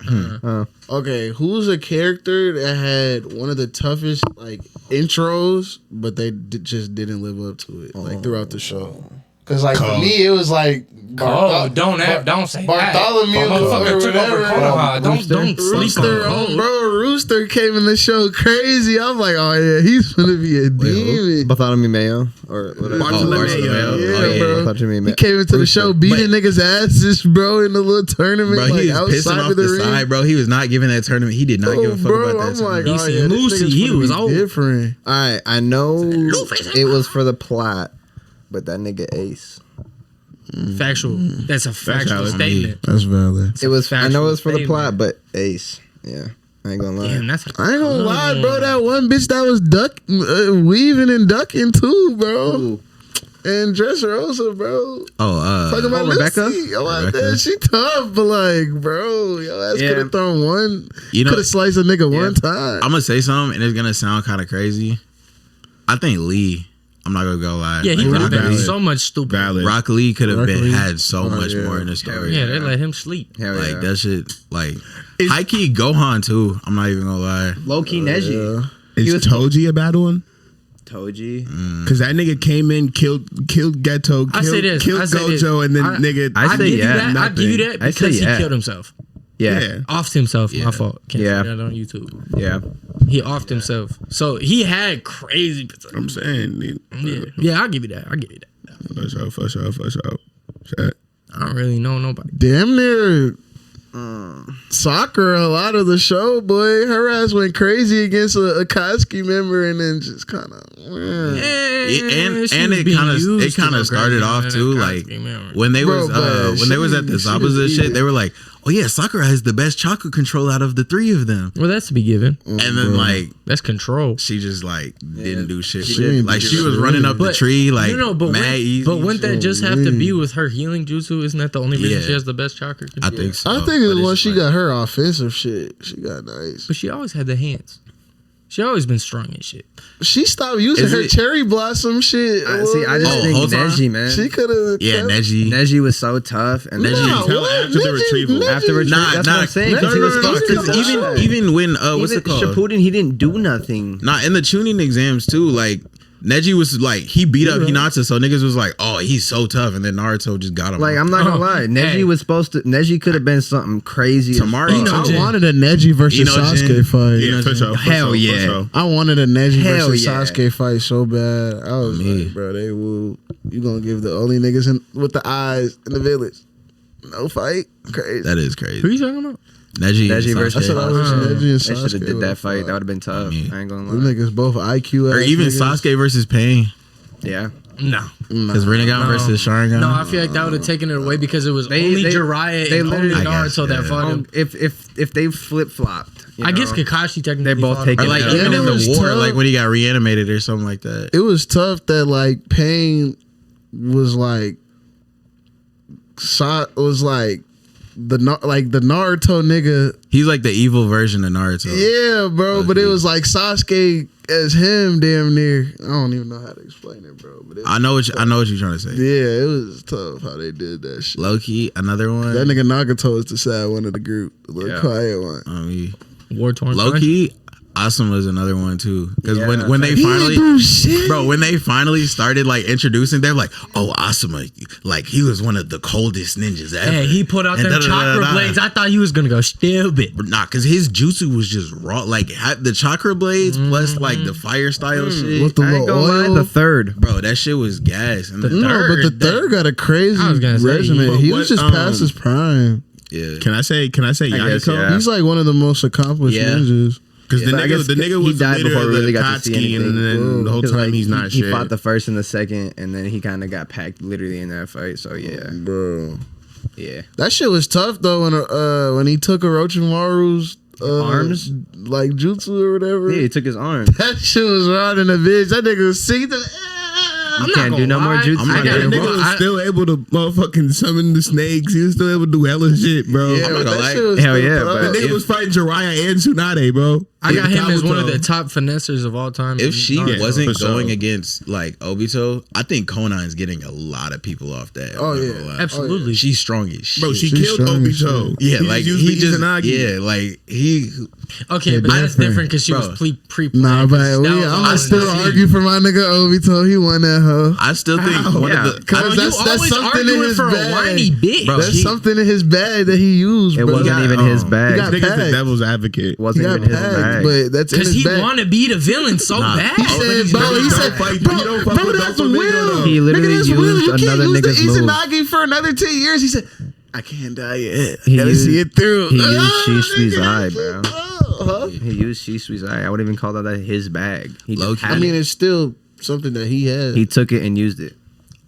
C: Okay, who's a character that had one of the toughest like intros, but they just didn't live up to it like throughout the show? Because like for me, it was like
B: Oh, don't say
C: Bartholomew
B: that.
C: or
B: Motherfucker took over
C: whatever.
B: Konoha. Don't sleep
C: Rooster,
B: on
C: oh,
B: Cole.
C: bro, Rooster came in the show crazy. I'm like, oh yeah, he's gonna be a demon.
F: Bartholomew Mayo or whatever.
A: Bartholomew.
C: Yeah, bro.
F: Bartholomew
C: He
F: Mayo.
C: came into the show beating niggas' asses, bro, in the little tournament.
E: Bro,
C: like,
E: he was pissing
C: outside
E: off
C: of
E: the
C: ring.
E: side, bro. He was not giving that tournament. He did not give a fuck
C: bro,
E: about that
C: I'm like,
E: tournament.
C: oh
D: He
C: yeah,
D: seen
C: this
D: Lucy,
C: nigga's
D: he
C: gonna
D: was
C: be
D: old.
C: different.
F: All right, I know it was for the plot, but that nigga Ace.
D: Factual. That's a factual
A: valid.
D: statement.
C: That's valid.
F: It was. I know it was for the
D: Factual
F: plot, but Ace. Yeah, I ain't gonna lie.
D: Damn, that's
C: I ain't gonna lie, bro. That one bitch that was weaving and ducking too, bro.
F: Ooh.
C: And Dressrosa, bro. Talking about
F: Rebecca?
C: Lucy. Yo, like
E: Rebecca.
C: that, she tough, but like, bro, your ass
F: Yeah.
C: could have thrown one.
E: You know,
C: Could have sliced a nigga one time.
E: I'm gonna say something, and it's gonna sound kind of crazy. I think Lee. I'm not gonna go lie.
D: Yeah, he
E: Like,
D: would have
E: Rock
D: been
E: Lee-
D: so much stupid.
A: Valid.
E: Rock Lee could have
C: Rock
E: been
C: Lee.
E: had so
C: Oh,
E: much
C: yeah.
E: more in the story.
D: Yeah, they let him sleep.
F: Hell
E: Like
F: yeah.
E: that shit. Like high key Gohan too. I'm not even gonna lie.
F: Low key Neji.
A: Is
F: was-
A: Toji a bad one?
F: Toji.
A: Because that nigga came in, killed Geto,
D: I say this,
A: killed
D: I say this.
A: Gojo, and then
D: I-
A: nigga.
F: I say
D: give you
F: yeah,
D: that. I give you that
F: I say
D: because he
F: yeah.
D: killed himself.
F: Yeah.
A: Yeah.
D: Offed himself.
E: Yeah.
D: My fault. Can't
F: Yeah.
D: say that on YouTube.
F: Yeah.
D: He offed himself. So he had crazy potential.
A: I'm saying,
D: Yeah, I'll give you that. I'll give you that.
A: for sure. Shit.
D: I don't really know nobody.
C: Damn near Sakura a lot of the show, boy. Her ass went crazy against a Akatsuki member and then just kind of.
E: And it kind of started off too, like when they
C: Bro,
E: was
C: but
E: when they was at the
C: she
E: Zabuza
C: was
E: shit,
C: eating.
E: they were like, "Oh yeah, Sakura has the best chakra control out of the three of them."
D: Well, that's to be given.
E: And then like
D: That's control.
E: she just like didn't do shit.
C: She didn't
E: Like
C: do
E: she
C: shit.
E: was running up the
D: But-
E: tree like
D: but
E: mad easy.
D: wouldn't that just have to be with her healing jutsu? Isn't that the only reason
E: Yeah.
D: she has the best chakra?
E: I think so.
C: I think
E: But
C: it's when
E: just
C: she
E: like-
C: got her offensive shit. She got nice.
D: But she always had the hands. She always been strong and shit.
C: She stopped using
E: Is
C: her
E: it-
C: cherry blossom shit.
F: See, I just
E: Oh,
F: think
E: hold on.
F: Neji, man.
C: She could have.
E: Yeah, Neji.
F: Neji was so tough, and
E: Neji-
C: Nah,
A: Until
C: what?
A: after the
C: Neji-
A: retrieval.
C: Neji-
F: after retrieval,
E: Nah,
F: that's
E: nah,
F: what I'm saying.
C: no,
F: 'cause he
C: no,
F: was
C: no,
F: supposed
C: no,
F: to
C: no,
F: die.
E: even when what's
F: Even
E: it called?
F: Shippuden, he didn't do nothing.
E: Nah, in the tuning exams too, like Neji was like he beat up Hinata, so niggas was like, "Oh, he's so tough," and then Naruto just got him.
F: Like, I'm not gonna lie, Neji
D: Hey.
F: was supposed to. Neji could have been something crazy. as
E: Tomorrow.
F: fuck.
E: You know,
C: I wanted a Neji versus
E: Inogen.
C: Sasuke fight.
A: Yeah, for sure.
F: Hell yeah.
A: For sure.
C: I wanted a Neji
F: Hell
C: versus
F: yeah.
C: Sasuke fight so bad. I was
E: Me.
C: like, bro, they will. You gonna give the only niggas with the eyes in the village no fight? Crazy.
E: That is
D: Who
E: crazy.
D: you talking about?
E: Neji
F: Neji
E: and
F: versus
C: That's what I was
F: Sasuke.
C: Neji and
F: They
C: Sasuke.
F: should have did that fight.
C: Fuck.
F: That would have been tough.
E: Yeah.
F: I ain't gonna
C: Them
F: lie.
C: niggas both IQ.
E: or
C: ass
E: even
C: niggas.
E: Sasuke versus Pain,
F: Yeah.
D: No.
E: because Rinnegan versus Sharingan.
D: No, I feel like that would have taken it away because it was
F: They-
D: only
F: they-
D: Jiraiya
F: they
D: and only
F: literally-
E: I guess,
D: Naruto that
E: yeah.
D: fought him.
F: If they flip flopped,
D: I guess Kakashi technically
F: both
D: fought him.
F: taking
E: or like
F: Yeah,
E: even
C: it
E: in the
C: was
E: war,
C: tough.
E: like when he got reanimated or something like that.
C: It was tough that like Pain was like was like the Naruto nigga.
E: He's like the evil version of Naruto.
C: Yeah, bro. But it was like Sasuke as him, damn near. I don't even know how to explain it, bro. But
E: I know what you're trying to say.
C: yeah, it was tough how they did that shit.
E: Low key, another one.
C: That nigga Nagato is the sad one of the group, the little
F: Yeah.
C: quiet one.
E: I mean,
D: War torn.
E: low key, Asuma is another one too, because
F: Yeah,
E: when they
C: He
E: finally,
C: didn't do shit.
E: bro, when they finally started like introducing, they're like, oh, Asuma, like he was one of the coldest ninjas ever.
D: Hey, he put out
E: And
D: them chakra blades. I thought he was gonna go stupid.
E: Nah, because his jutsu was just raw, like the chakra blades plus like the fire style shit.
C: With the
F: I ain't
C: little
F: gonna lie,
C: oil.
F: the third.
E: Bro, that shit was gas. And
C: No, but the third got a crazy
D: I was gonna say,
C: resume.
A: but
C: He
A: what,
C: was just past his prime.
E: yeah,
A: Can I say
F: guess,
A: Yagiko?
F: yeah.
C: He's like one of the most accomplished
E: Yeah.
C: ninjas.
A: Because
F: But I guess
A: the nigga
F: he
A: was the
F: died
A: leader
F: before
A: of
F: we
A: the
F: really got to see
A: Akatsuki, and
F: anything.
A: then the whole
F: 'Cause,
A: time
F: like,
A: he's not
F: he
A: shit.
F: fought the first and the second, and then he kind of got packed literally in that fight. So yeah,
C: Bro.
F: yeah.
C: That shit was tough though when he took Orochimaru's
F: Arms?
C: like jutsu or whatever.
F: Yeah, he took his arm.
C: That shit was riding a bitch. That nigga was singing.
F: You can't do no more jutsu.
E: I'm not
A: That
E: gonna
A: nigga was still able to motherfucking summon the snakes. He was still able to do hella shit, bro.
C: Yeah,
E: I'm not
C: but
E: gonna
C: that
E: lie.
C: shit was
F: Hell
C: still
F: yeah,
C: tough.
F: but
A: The nigga
E: if-
A: was fighting Jiraiya and Tsunade, bro.
D: I got
A: With
D: him as one of
A: Kabuto.
D: the top finessers of all time.
E: If she
A: Yeah,
E: wasn't
A: for sure.
E: going against like Obito, I think Conan's getting a lot of people off that.
C: Oh,
E: I'm not
C: yeah.
E: gonna lie.
D: Absolutely.
E: She's strong as shit.
A: Bro, she
C: She's
A: killed
C: strong as
A: Obito.
E: yeah,
A: He
E: like
A: used
E: he
A: the
E: just
A: Izanagi.
E: yeah, like he.
D: Okay,
C: Yeah,
D: but that's
C: different.
D: different because she
E: Bro.
D: was pre.
C: Nah, but I'ma still argue for my nigga Obito. He won that hoe.
E: I still think one
F: Yeah.
E: of the.
C: Cause that's something in his
D: for a
C: bag.
D: whiny bitch.
E: Bro,
C: That's
E: he-
C: something in his bag that he used.
F: It
C: bro.
F: wasn't
E: got,
F: even his
E: he
F: bag.
C: got
A: Nigga's the
C: packed.
A: devil's advocate.
F: It wasn't
C: He
F: even
C: got
F: his
C: packed,
F: bag.
C: but that's in
D: Because
C: his
D: he
C: bag.
D: want to be the villain so bad.
C: He said, bro, he said, bro, that's Will.
F: He literally
C: Nigga, that's
F: used
C: Will. You can't
F: another
C: use the
F: nigga's move.
C: Izanagi for another 10 years. He said, I can't die yet. I
F: He
C: gotta
F: used-
C: see it through.
F: he used
C: Ah,
F: Shisui's
C: nigga,
F: eye,
C: that
F: bro.
C: shit, huh?
F: He used Shisui's eye. I wouldn't even call that his bag. He just
E: Low-key.
F: had
C: I mean,
F: it.
C: it's still something that he had.
F: He took it and used it.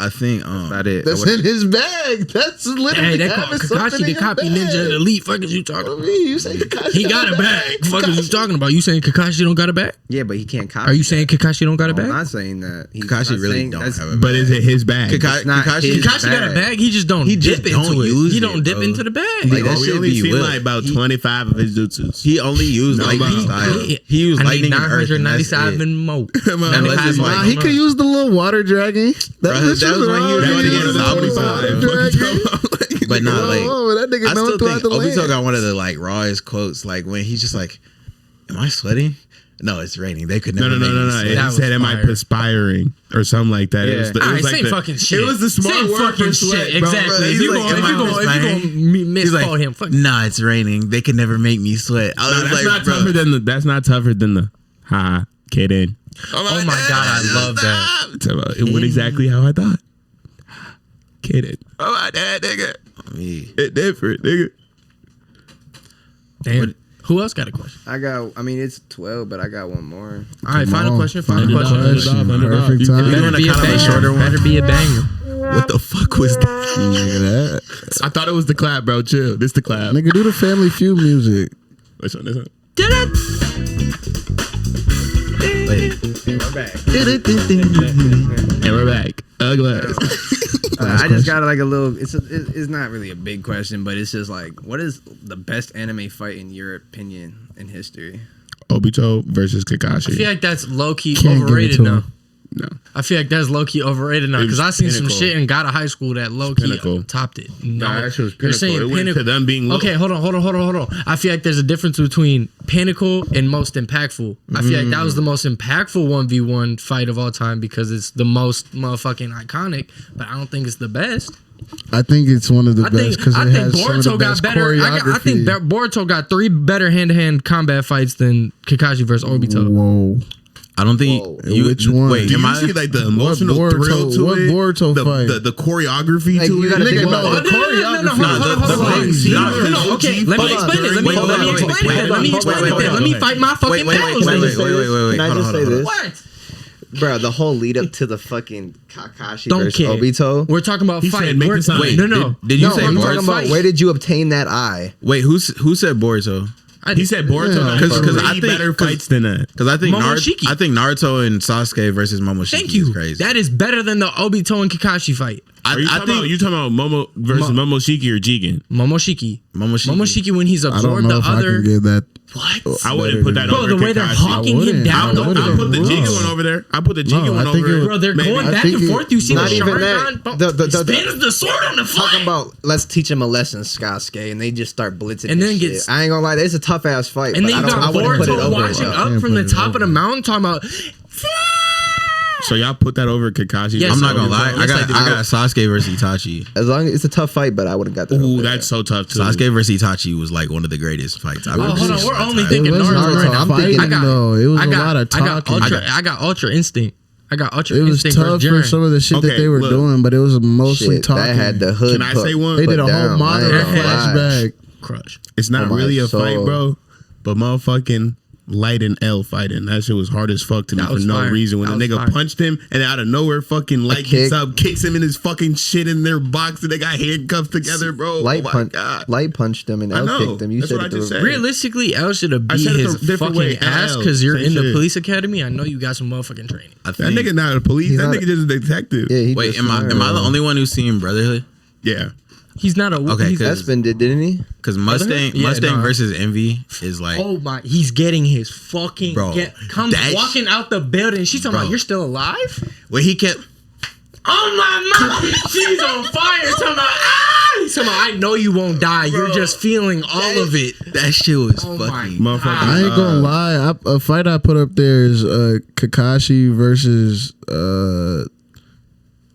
E: I think
F: About it.
C: That's in his bag. That's literally
D: Hey, they call
C: having
D: Kakashi
C: something
D: the
C: in your
D: copy
C: bag.
D: ninja of the elite. Fuck is you talking
C: I
D: about?
C: mean, you say Kakashi
D: He got a bag. Fuck is you talking about? You saying Kakashi don't got a bag?
F: Yeah, but he can't copy.
D: Are you saying Kakashi don't got a
F: that. I'm
D: bag?
F: not saying that. He's
E: Kakashi
F: not
E: really
F: saying
E: don't
F: that's-
E: have a.
A: But is it his bag?
F: It's not his
D: Kakashi got a
F: bag.
D: bag. He just don't
E: He
D: dip
E: just don't
D: into it.
E: use
D: He
E: it,
D: don't dip
E: bro.
D: into the bag.
E: Like,
A: Bro,
E: that
A: we
E: should
A: only
E: be
A: seen
E: Will.
A: like about 25 of his jutsus.
E: He only used
A: No,
E: lightning
A: bro.
E: style.
D: Yeah.
E: He used
D: I need
E: lightning and earth. And that's
D: 997
E: it.
D: more.
E: Unless it's like-
C: Nah, he could use the little water dragon.
E: Bro,
C: bitch
E: that was when he was
C: wrong.
E: doing it
C: He
E: against
C: used the
E: Obito.
C: water dragon.
E: But not like.
C: Whoa, that nigga
E: I
C: known
E: still
C: throughout
E: think
C: the
E: Obito
C: land.
E: got one of the like rawest quotes. Like when he's just like, "Am I sweating? No, it's raining. They could never
A: No.
E: make me
A: He
E: sweat."
D: That was
A: said, "Am I
D: fire.
A: perspiring?" or something like that.
F: Yeah.
A: It was, it
D: All
A: was
D: right,
A: like
D: same
A: the,
D: fucking shit.
A: It was the smart
D: Same
A: word
D: fucking
A: for sweat,
D: shit.
A: bro.
D: Exactly.
E: He's
D: If you
E: like,
D: gonna
E: "Am I perspiring?"
D: misquote him, fuck.
E: Nah, it's raining. They could never make me sweat. I was
A: No, that's
E: like,
A: not
E: bro.
A: tougher than the. That's not tougher than the. Ha, kidding.
D: Oh my god, I love that.
A: It went exactly how I thought. Kidding.
E: Oh my dad, nigga. Me.
A: It different, nigga.
D: Damn. Who else got a question?
F: I mean, it's 12, but I got one more.
D: All right, final
C: on.
D: question. Final
A: Final
D: question.
A: question.
C: Perfect time.
E: You doing a
D: Be a
E: kind of a
D: banger.
E: shorter one?
D: Better be a banger.
A: What the fuck was that?
C: Nigga, that.
A: I thought it was the clap, bro. Chill. This the clap.
C: Nigga, do the Family Feud music.
A: Which one? This one? And we're back. Glass.
F: I just got like a little. It's not really a big question, but it's just like, what is the best anime fight in your opinion in history?
A: Obito versus
D: I feel
A: Kakashi.
D: like that's low key
C: Can't give it
D: overrated
C: to
D: now.
C: him.
A: No.
D: I feel like that's low key overrated now
A: It
D: because
A: was
D: I seen some
A: pinnacle.
D: shit in God of High School that low key
A: Pinnacle.
D: topped it. No,
A: Nah, that shit was
D: You're
A: pinnacle.
D: saying
A: It went
D: pinnacle.
A: to them being low.
D: Okay, hold on. I feel like there's a difference between pinnacle and most impactful. I feel like that was the most impactful 1v1 fight of all time because it's the most motherfucking iconic, but I don't think it's the best.
C: I think it's one of the best because
D: I
C: it
D: think
C: has some of the
D: Boruto
C: best
D: got better. I think
C: choreography.
D: that Boruto got 3 better hand-to-hand combat fights than Kakashi versus Obito.
C: Whoa.
E: I don't think you.
C: Which one?
E: Wait,
A: Do
E: am
A: you
E: I?
A: see like the emotional
C: Boruto-
A: thrill to
C: what
A: it?
C: Boruto
A: the,
C: fight?
A: The choreography
F: Like,
A: to
F: you
A: it?
F: gotta think
C: Nigga,
F: about
C: no,
F: it.
C: the choreography.
D: Okay, let me explain it. Let me explain it. Let me explain it. Let me fight my fucking
E: Wait.
D: battles.
E: Can I just
F: Can I just say this?
D: What?
F: Bro, the whole lead up to the fucking Kakashi
D: Don't
F: versus
D: care.
F: Obito.
D: We're talking about
A: He
D: fight.
A: said make
D: We're-
A: the sign.
D: Wait, no.
E: Did you
F: No,
E: say
F: I'm
E: Boruto?
F: talking about where did you obtain that eye?
E: Wait, who said Boruto?
A: He said Boruto
C: Yeah.
A: got
E: 'Cause
A: three
E: I think-
A: better
E: 'cause-
A: fights than that.
E: Because I think
D: Momoshiki.
E: Naruto and Sasuke versus Momoshiki
D: Thank
E: is
D: you.
E: crazy.
D: That is better than the Obito and Kakashi fight.
A: You talking about Momo versus Momoshiki or Jigen?
D: Momoshiki when he's
C: I don't
D: absorbed
C: know
D: the
C: if I
D: other.
C: can get that.
D: What?
A: I wouldn't put that
D: Bro,
A: over
D: the way they're
A: Kakashi.
D: hawking him down.
A: I'll put the Jigen one over there. I'll put the Jigen one
C: I
A: over
C: think
A: there.
D: Bro, they're
A: Maybe.
D: going
C: I
D: back
C: think
D: and
C: it-
D: forth. You see
F: Not
D: the
F: even
D: Sharingan?
F: that.
D: Spins the sword on the fly.
F: Talking about let's teach him a lesson, Sasuke, and they just start blitzing
D: And
F: his
D: then
F: shit.
D: gets-
F: I ain't gonna lie, it's a tough ass fight.
D: And
F: but
D: then you
F: I
D: got
F: wouldn't put it
D: Boruto
F: over.
D: watching
C: I
D: up
C: can't
D: from the
C: put it
D: top of the
C: over.
D: mountain talking about.
A: So y'all put that over Kakashi?
D: Yes,
E: I'm not
D: sir.
E: gonna lie.
D: Yes,
E: I
D: I do.
E: got Sasuke versus Itachi.
F: As long as it's a tough fight, but I wouldn't got that.
A: Ooh,
F: over
A: that's so tough too.
E: Sasuke versus Itachi was like one of the greatest fights I've
D: Oh,
E: ever
D: hold
E: seen.
D: on. We're only
C: It
D: thinking
C: wasn't
D: Naruto
C: really
D: right now.
C: fighting,
D: I got-
C: though. It was
D: I
C: a
D: got-
C: lot of
D: I got
C: talking.
D: Ultra Instinct. I got Ultra
C: It was
D: Instinct.
C: tough
D: versus
C: for
D: Jiren.
C: some of the shit that
A: Okay,
C: they were
A: look.
C: doing, but it was mostly
F: shit.
C: talking.
F: That had the hood.
A: Can I say one?
C: They did a
F: put
C: whole
F: down.
C: manga
F: I ain't gonna lie.
C: flashback.
D: Crush.
A: It's not
F: Oh my
A: really a fight,
F: soul.
A: bro. But motherfucking Light and L fighting. That shit was hard as fuck to me
D: That
A: for
D: was
A: no
D: fire.
A: reason. When
D: That
A: the
D: was
A: nigga
D: fire.
A: punched him and out of nowhere fucking Light
F: kick.
A: gets up, kicks him in his fucking shit in their box and they got handcuffed together, bro.
F: Light
A: Oh my God.
F: punched him and
A: I
F: L
A: know.
F: kicked him. You
A: That's
F: said
A: what I
F: it the
A: just said.
D: Realistically, L should have
A: I
D: beat
A: said it
D: his
A: a different
D: fucking
A: way.
D: ass
A: L,
D: because you're
A: same
D: in the
A: shit.
D: police academy. I know you got some motherfucking training.
E: I
A: That
E: think.
A: nigga not a police.
F: He's
A: That
F: not
A: nigga just a detective.
F: Yeah, he
E: Wait,
F: just
E: am I the only one who's seen Brotherhood?
A: Yeah.
D: He's not a.
E: Okay,
D: he's,
E: 'cause-
F: Espen didn't he?
E: Because Mustang
D: Yeah, nah.
E: versus Envy is like.
D: oh my! He's getting his fucking.
E: Bro,
D: comes
E: that
D: walking out the building. She's talking
E: Bro.
D: about you're still alive.
E: Where he kept.
D: Oh my mom! She's on fire. Talking about He's talking about I know you won't die. You're
E: Bro.
D: just feeling all of it.
E: That shit was
D: Oh my
E: fucking.
A: Motherfucker.
C: I ain't gonna lie. A fight I put up there is Kakashi versus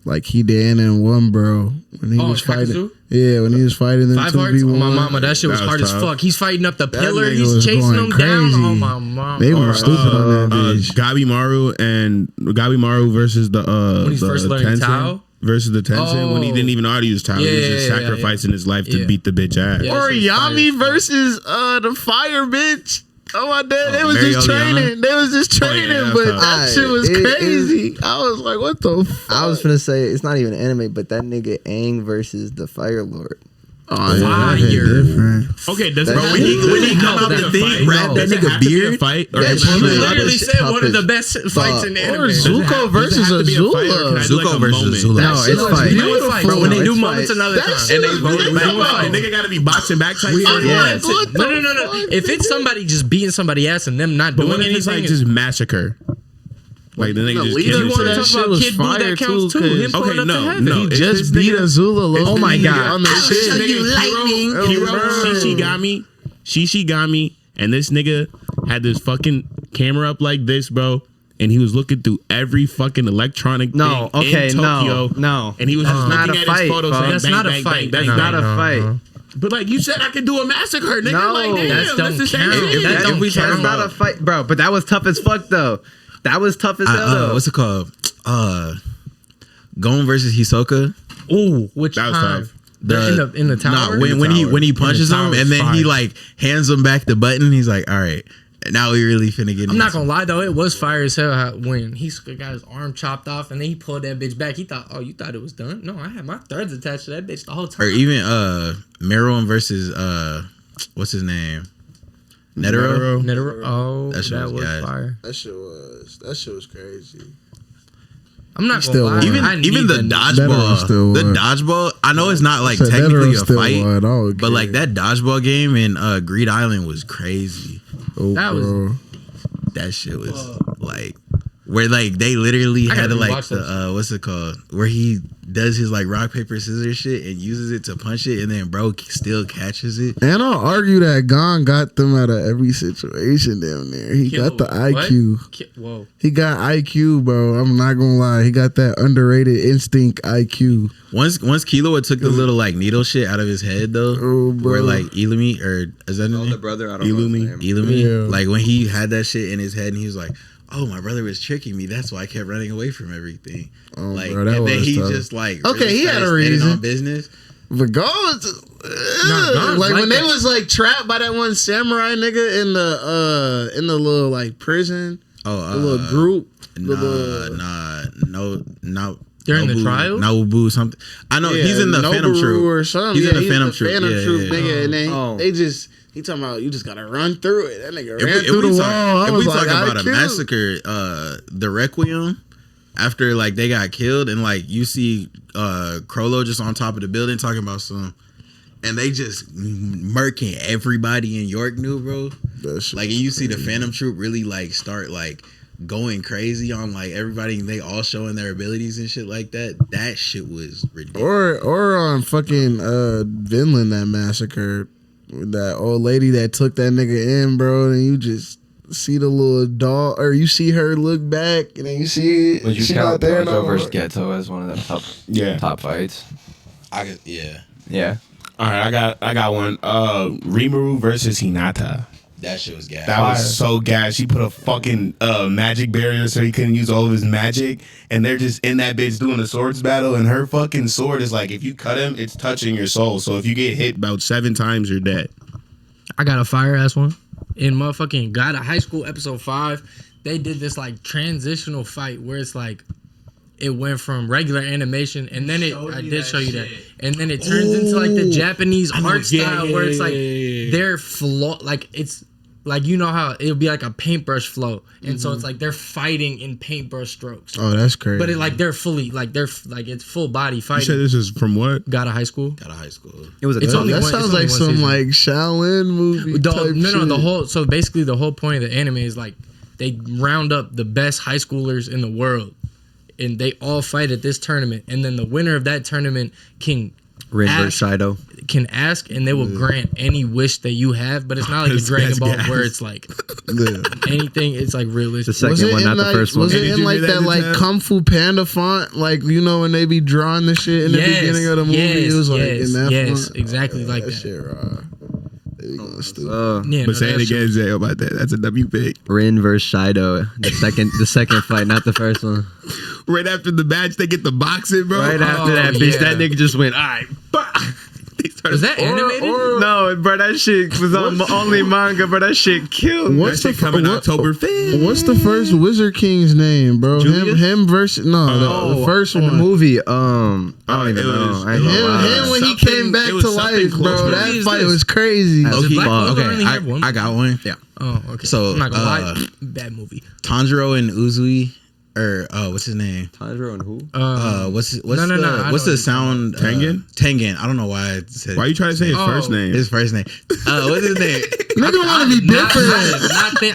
C: like Hidan and One Bro when he was fighting.
D: Hakazu?
C: Yeah, when he was fighting them
D: 5
C: 2v1.
D: hearts. Oh my mama, that shit was
A: That was
D: hard as
A: tough.
D: fuck. He's fighting up the pillar.
C: nigga
D: He's
C: was
D: chasing
C: going
D: him down.
C: crazy.
D: Oh my mama.
C: They went stupid on that bitch.
A: Gabi Maru versus the
D: When he's
A: the
D: first learning
A: Tenzin
D: Tao?
A: versus the Tenzin when he
D: Oh.
A: didn't even know how to use Tao. He was
D: Yeah,
A: just
D: yeah, yeah,
A: sacrificing his life to
D: Yeah.
A: beat the bitch ass.
D: Yeah. that shit was fire as fuck.
C: versus the fire bitch. Oh my dad,
E: they was just
C: training. They was just
A: training, yeah, but that
F: that shit was
C: crazy. I was like, what the fuck?
F: I was finna say it's not even anime, but that nigga Aang versus the Fire Lord.
D: Fire.
C: different.
A: Okay, does
F: Bro,
A: when he come out
D: that
A: the
D: thing,
A: fight,
D: wrap
A: does
E: that
A: it
E: nigga
A: have to be a
E: beard?
A: fight? Or
F: That
A: does it
F: shit
A: have to
D: You
A: be-
D: literally
F: Tough
D: said one of the
F: as
D: best fights in the
C: Or
D: anime.
A: does it
C: Zuko
A: have-
C: versus
A: does it have to be a fight, or can I do
E: Zuko
A: like a
E: versus
A: moment?
E: Zula.
F: No, it's fight.
D: Bro, when they
F: No,
D: do
F: it's
D: moments
F: fight.
D: another
C: That
D: time.
C: shit
D: And they
C: was
D: vote
C: really
D: back
C: fun.
D: fight.
A: Nigga gotta be boxing back type.
C: Yeah.
F: Yes.
C: What the
D: No.
C: fuck,
D: If it's somebody just beating somebody ass and them not
A: But
D: doing
A: what if it's
D: anything,
A: like just massacre? Like the nigga just
C: leader
A: kills
D: you
C: to
D: want to
C: that
D: talk
C: shit
D: about
C: was
D: Kid Buu,
C: fire,
D: that counts
C: too,
D: too. Him
C: 'cause-
D: pulling
A: Okay,
D: up
A: no,
D: to heaven.
A: no.
C: He
A: It's
C: just
A: this
C: beat
A: nigga-
C: a Zula.
A: it's
C: Oh
A: this
C: my
A: nigga
C: god!
A: on the shit.
D: show you lightning.
A: Hiro Shishigami, and this nigga had this fucking camera up like this, bro. And he was looking through every fucking electronic
F: No,
A: thing
F: okay,
A: in Tokyo.
F: no.
A: And he was
F: That's
A: just
F: not
A: looking
F: a
A: at
F: fight,
A: his photos
F: bro.
A: saying,
D: That's
A: bang,
D: not a
A: bang,
D: fight.
A: bang,
F: That's
A: bang,
F: not
A: bang.
F: a fight.
A: But like you said, I could do a massacre, nigga.
F: No,
A: like, damn,
D: that's
A: that's the same
D: don't count.
A: shit.
D: That don't
F: That's
D: count.
F: not a fight, bro. But that was tough as fuck, though. That was tough as hell, though.
E: What's it called? Gon versus Hisoka.
D: Ooh, which
A: That was
D: time?
A: tough.
D: In the tower.
E: Nah, when he punches
D: tower
E: him
D: is
E: and then he
D: fire.
E: like hands him back the button. He's like, all right, now we really finna get.
D: I'm not gonna lie though, it was fire as hell when he got his arm chopped off and then he pulled that bitch back. He thought, oh, you thought it was done? No, I had my threads attached to that bitch the whole time.
E: Or even Meruem versus what's his name? Netero.
D: Oh,
E: That
D: that,
E: shit was
D: was
E: gas.
D: fire.
C: That shit was crazy.
D: I'm not
C: Still
D: gonna lie.
C: won.
D: I
E: Even the
D: need
C: Netero still
E: dodgeball. The
C: won.
E: dodgeball. I know it's not like
C: Said
E: technically
C: Netero
E: a
C: still
E: fight,
C: won. I don't
E: but like
C: care.
E: that dodgeball game in Greed Island was crazy.
C: Oh,
D: that was-
C: bro.
E: That shit was like where like they literally
D: I
E: had
D: gotta
E: to like
D: rewatch
E: the what's it called, where he does his like rock paper scissors shit and uses it to punch it and then bro still catches it.
C: And I'll argue that Gon got them out of every situation down there. He got the IQ.
D: Whoa.
C: He got IQ, bro. I'm not gonna lie. He got that underrated instinct IQ.
E: Once Killua took the little like needle shit out of his head though,
C: Oh, bro.
E: where like Illumi or is that his
F: Oh,
E: name?
F: the brother, I don't know his name.
E: Illumi,
C: Yeah.
E: like when he had that shit in his head and he was like, "Oh, my brother was tricking me. That's why I kept running away from everything."
C: Oh,
E: Like,
C: bro, that
E: and then
C: was
E: he
C: tough.
E: just like
C: Okay,
E: really
C: he had
E: started
C: a
E: standing
C: reason.
E: on business.
C: But Gon's
D: Gon's
C: like
D: like
C: when they
D: that.
C: was like trapped by that one samurai nigga in the little like prison,
E: Oh,
C: the little group. the
E: Nah,
C: little-
E: no.
D: During the trials?
E: Nobu, something. I know
C: Yeah,
E: he's in the Phantom
C: Noboru
E: Troop
C: or something.
E: He's
C: Yeah,
E: in the Phantom Troop.
C: Phantom
E: Yeah,
C: Troop,
E: yeah.
C: nigga. And then
F: Oh.
C: they just he talking about you just gotta run through it. That nigga
E: If
C: ran through the wall. I
E: if
C: was
E: we
C: like,
E: talking about a
C: IQ.
E: massacre, the Requiem, after like they got killed and like you see Crollo just on top of the building talking about some, and they just murking everybody in York New, bro. Like, and you see the Phantom Troop really like start like going crazy on like everybody, and they all showing their abilities and shit like that. That shit was ridiculous.
C: Or on fucking Vinland, that massacre, that old lady that took that nigga in, bro, and you just see the little dog, or you see her look back, and then you see
F: Would you
C: she
F: count
C: out there
F: Gojo
C: no
F: versus Geto as one of them top fights?
E: Yeah.
A: All right, I got one. Rimuru versus Hinata.
E: That shit was gas.
A: That was so gas. She put a fucking magic barrier so he couldn't use all of his magic, and they're just in that bitch doing a swords battle, and her fucking sword is like, if you cut him, it's touching your soul. So if you get hit about 7 times, you're dead.
D: I got a fire ass one. In motherfucking God of High School episode 5, they did this like transitional fight where it's like it went from regular animation, and then I did show you that, and then it turns into like the Japanese art style where it's like they're like it's like, you know how it'll be like a paintbrush flow, and so it's like they're fighting in paintbrush strokes.
C: Oh, that's crazy.
D: But it like they're fully like it's full body fighting.
A: You said this is from what?
D: God of High School.
F: It was a
D: It's only
C: that
D: one-
C: sounds
D: it's only
C: like
D: one
C: some
D: season.
C: like Shaolin movie type shit.
D: The whole, so basically the whole point of the anime is like they round up the best high schoolers in the world, and they all fight at this tournament, and then the winner of that tournament can
F: Rin versus Shido.
D: ask, and they will grant any wish that you have. But it's not like a Dragon Ball where it's like anything. It's like realistic.
F: The second one, not the first one.
C: Was it in like that like Kung Fu Panda font? Like, you know, when they be drawing the shit in the beginning of the movie, it was like in that font.
D: Exactly like that.
C: Shit, raw. They going stupid.
D: Yeah,
A: But say it again, Zay, about that. That's a W pick.
F: Rin versus Shido. The second fight, not the first one.
A: Right after the match, they get the boxing, bro.
F: Right after that, bitch, that nigga just went, all right.
D: Was that animated?
F: No, bro, that shit was on only manga, but that shit killed.
C: What's
A: That shit coming October 5th.
C: What's the first Wizard King's name, bro?
A: Julius?
C: Him versus the first
F: in
C: one.
F: the movie. I don't even know.
C: Him when he came back to life, bro. That fight was crazy.
D: Does
E: Okay,
D: Black Clover only have
E: okay,
D: one?
E: I got one.
F: Yeah.
D: Oh, okay.
E: So,
D: I'm not gonna lie, bad movie.
E: Tanjiro and Uzui, or what's his name?
F: Tanjiro and who?
E: What's
D: I know
E: the
D: what
E: sound?
A: Tengen?
E: Tengen. I don't know why I said.
A: Why are you trying to say his first name?
E: His first name? What's his name?
C: Nigga want to be different.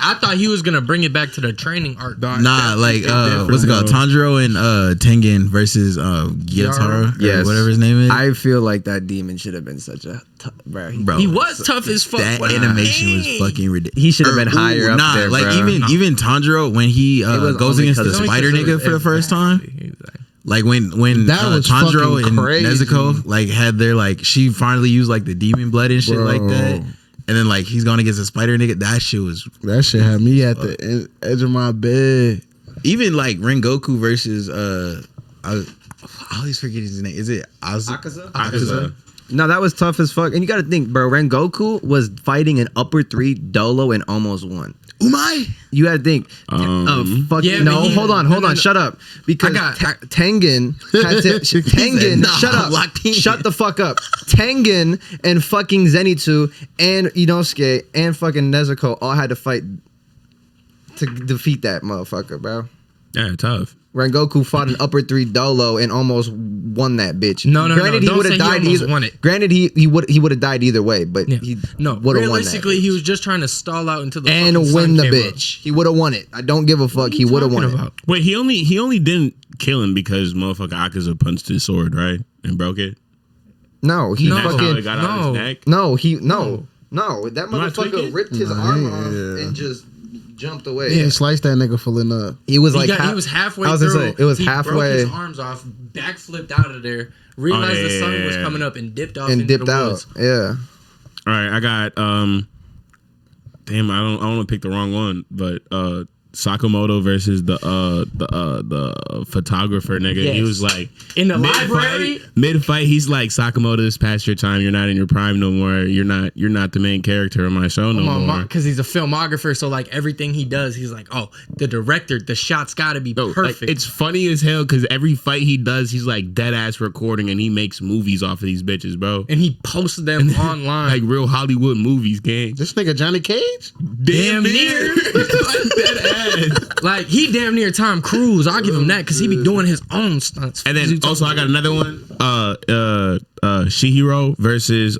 D: I thought he was gonna bring it back to the training arc.
E: Nah, like what's it called? Tanjiro and Tengen versus Gyatara,
F: Yes.
E: or whatever his name is.
F: I feel like that demon should have been such a bro.
D: He was tough as fuck.
E: That
D: What do you
E: animation was
D: mean?
E: fucking ridiculous.
F: He should have been higher up there,
E: like
F: bro.
E: even Tanjiro when he
F: was
E: goes
F: only
E: against the
F: 'cause of-
E: spider nigga for the first time. Like when
C: That was
E: Tanjiro
C: fucking
E: and
C: crazy.
E: Nezuko like had their like, she finally used like the demon blood and shit like that, and then like he's going against the spider nigga. That shit was,
C: That shit had me at the edge of my bed.
E: even like Rengoku versus I always forget his name. Is it Akaza?
F: No, that was tough as fuck. And you got to think, bro. Rengoku was fighting an upper 3 Dolo and almost won.
E: Umai?
F: You got to think. Fucking
D: Yeah,
F: no,
D: but he-
F: hold on,
D: no.
F: shut up. Because Tengen had to. Tengen,
E: Nah,
F: shut up.
E: locked in.
F: Shut the fuck up. Tengen and fucking Zenitsu and Inosuke and fucking Nezuko all had to fight to defeat that motherfucker, bro.
A: Yeah, tough.
F: Rengoku fought an upper 3 Dolo and almost won that bitch.
D: No,
F: Granted,
D: no.
F: he would have died either.
D: Won it.
F: Granted, he would have died either way, but
D: Yeah.
F: he
D: No,
F: would have won that.
D: realistically, he was just trying to stall out until the
F: And
D: fucking
F: win
D: sun
F: the
D: came
F: bitch. He would have won it. I don't give a fuck. He would have won it.
A: Wait, he only didn't kill him because motherfucker Akaza punched his sword, right? And broke it?
F: No, he
D: No.
A: That's how
F: fucking
A: it got out of his neck?
F: no. That
A: Am I
F: motherfucker
A: tweaking?
F: ripped his arm off and just jumped away.
C: Yeah, slice that nigga full enough.
F: He was
D: He
F: like
D: was halfway
F: I was
D: through.
F: gonna say, it was
D: he broke
F: halfway
D: his arms off, backflipped out of there, realized the sun was coming up, and dipped off
F: and
D: into
F: dipped
D: the
F: out.
D: woods.
F: Yeah.
A: All right, I got damn, I don't want to pick the wrong one, but Sakamoto versus the photographer nigga.
D: Yes.
A: He was like
D: In the library?
A: Mid fight, he's like, Sakamoto, it's past your time. You're not in your prime no more. You're not the main character of my show no more.
D: Because he's a filmographer, so like everything he does, he's like, oh, the director, the shot's got to be
A: Like,
D: perfect.
A: it's funny as hell because every fight he does, he's like dead ass recording, and he makes movies off of these bitches, bro.
D: and he posts them online.
A: Like real Hollywood movies, gang.
C: This nigga Johnny Cage?
A: Damn near. Like dead ass.
D: Like he damn near Tom Cruise. I'll give him that because he be doing his own stunts.
A: And then also I got another one. Shihiro versus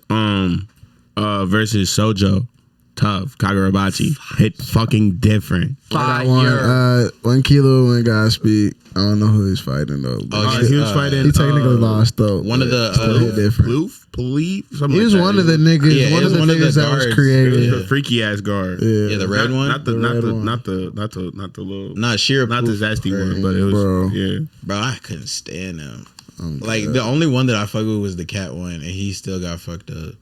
A: Sojo. Tough. Kagurabachi. Hit fucking different.
C: When Kilo and Godspeed. I don't know who he's fighting though.
A: He was fighting.
C: He technically lost though.
E: One of the
C: different.
A: He
C: was one of the niggas.
E: Yeah,
C: one of the niggas that was
A: It
C: created.
A: was the freaky ass guard.
E: Yeah, the red one.
A: Not the little.
E: Not Shira.
A: Not the zesty one, but it was
E: Bro, I couldn't stand him. Like the only one that I fuck with was the cat one, and he still got fucked up.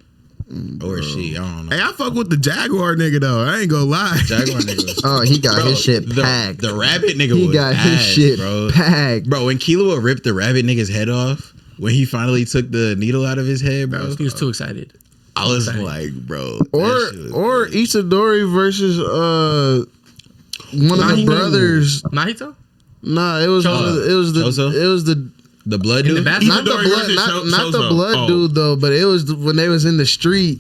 E: Or she, I don't know.
A: Hey, I fuck with the Jaguar nigga though. I ain't gonna lie.
E: Jaguar nigga was
F: he got his shit packed.
E: The rabbit nigga
F: he
E: was
F: got
E: ass,
F: his shit
E: bro.
F: packed.
E: Bro, when Killua ripped the rabbit nigga's head off, when he finally took the needle out of his head, bro.
D: He was too excited.
E: I was like, bro.
C: Or Itadori versus one of the brothers.
D: Mahito?
C: Nah, it was the blood dude. Not the blood dude though, but it was when they was in the street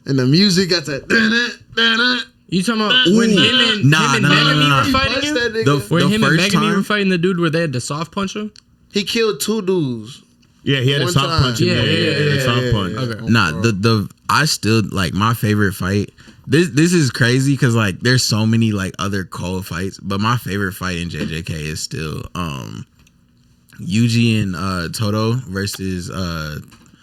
C: and the music got that.
D: You talking about when him and Megami were fighting him? When him and Megami were fighting the dude where they had to soft punch him?
C: He killed two dudes.
A: Yeah, he had a soft punch. Yeah, soft punch.
D: Okay.
E: Nah, I still like my favorite fight. This is crazy because like there's so many like other cold fights, but my favorite fight in JJK is still Yuji and Toto versus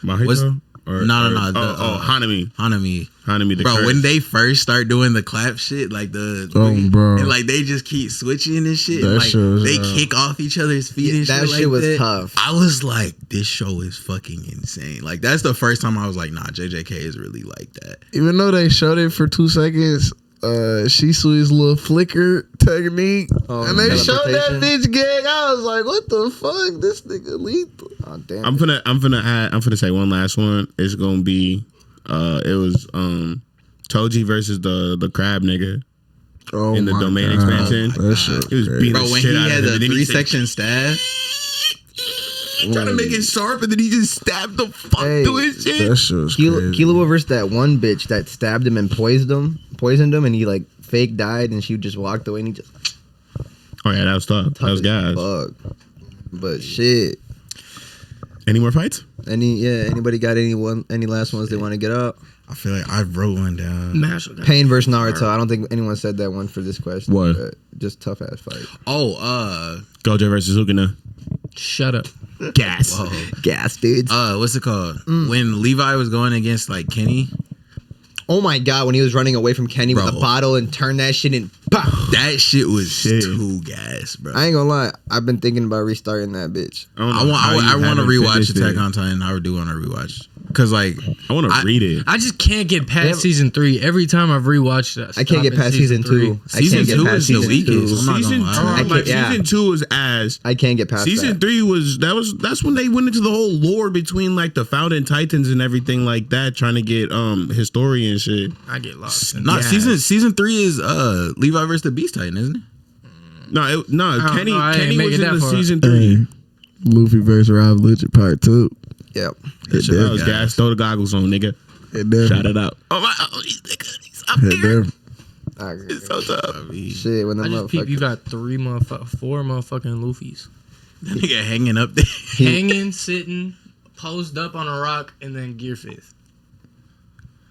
A: Mahito?
E: Hanami.
A: Hanami the
E: bro,
A: curse.
E: when they first start doing the clap shit, like bro, and like they just keep switching and shit, and, like they kick off each other's feet and shit.
F: That shit was tough.
E: I was like, this show is fucking insane. Like that's the first time I was like, nah, JJK is really like that.
C: Even though they showed it for 2 seconds, Shisui's little flicker technique, and they showed that bitch gang. I was like, what the fuck? This nigga lethal.
F: Oh, damn.
A: I'm finna say one last one. It's gonna be it was Toji versus the crab nigga in the domain expansion.
C: That shit
A: he was beating
E: bro,
A: the
E: when
A: shit
E: he
A: out
E: had
A: of him,
E: the 3-section stab.
A: Trying to make it sharp, and then he just stabbed the fuck through his shit.
C: That shit was crazy.
F: Killua versus that one bitch that stabbed him and poisoned him, and he like fake died, and she just walked away, and he just.
A: Oh yeah, that was tough. That was guys.
F: Fuck. But shit.
A: Any more fights?
F: Anybody got any last ones they want to get up?
E: I feel like I wrote one down.
F: Pain versus Naruto. I don't think anyone said that one for this question.
A: What?
F: Just tough ass fight.
A: Gojo versus Sukuna.
D: Shut up.
A: Gas.
E: Whoa.
F: Gas, dudes.
E: What's it called? When Levi was going against like Kenny.
F: Oh my god, when he was running away from Kenny with a bottle and turned that shit in. Pop.
E: That shit was too gas, bro.
F: I ain't gonna lie. I've been thinking about restarting that bitch.
E: I want to rewatch Attack on Titan. I do want to rewatch. Cause like
A: I want to read it.
D: I just can't get past season 3. Every time I've rewatched that,
F: I can't get past season 2.
E: Season 2 is the weakest.
A: Season 2 is ass.
F: I can't get past
A: season 3 was that's when they went into the whole lore between like the Founding Titans and everything like that, trying to get historian shit.
D: I get lost.
E: Season 3 is Levi versus the Beast Titan, isn't it?
A: No, Kenny
D: was
A: in the season 3.
C: Luffy versus Rob Lucha Part 2.
F: Yep.
A: That was gas. Throw the goggles on, nigga. Shout it out. Oh my! He's up there. It's so tough.
F: Shit, when
D: I just peep, you got 4 motherfucking Luffys.
E: That nigga hanging up there,
D: hanging, sitting, posed up on a rock, and then Gear 5th.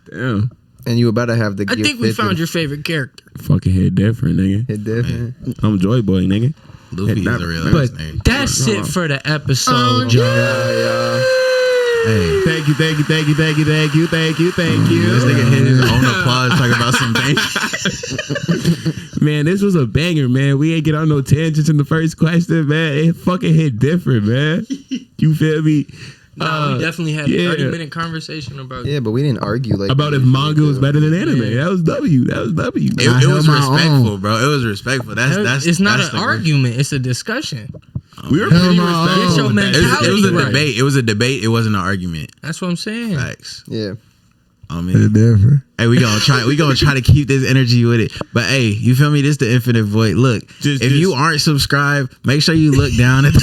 A: Damn.
F: And you about to have the.
D: I think we found your favorite character.
A: Fucking hit different, nigga.
F: Hit different.
A: I'm Joy Boy, nigga.
E: Luffy is a real
D: but
E: name.
D: That's it for the episode,
F: yeah.
A: Hey, thank you. This
E: nigga hit his own applause talking about some things.
A: Man, this was a banger, man. We ain't get on no tangents in the first question, man. It fucking hit different, man. You feel me?
D: We definitely had a 30-minute conversation about.
F: Yeah, but we didn't argue
A: about if manga was better than anime. Yeah. That was W. It was
E: respectful, bro. It was respectful. That's
D: it's not an argument. It's a discussion.
A: We were pretty respectful.
E: It was a debate. It was a debate. It wasn't an argument.
D: That's what I'm saying.
E: Facts.
F: Yeah.
E: I mean, hey, we gonna try to keep this energy with it. But hey, you feel me? This is the Infinite Void. Look, if you aren't subscribed, make sure you look down at the.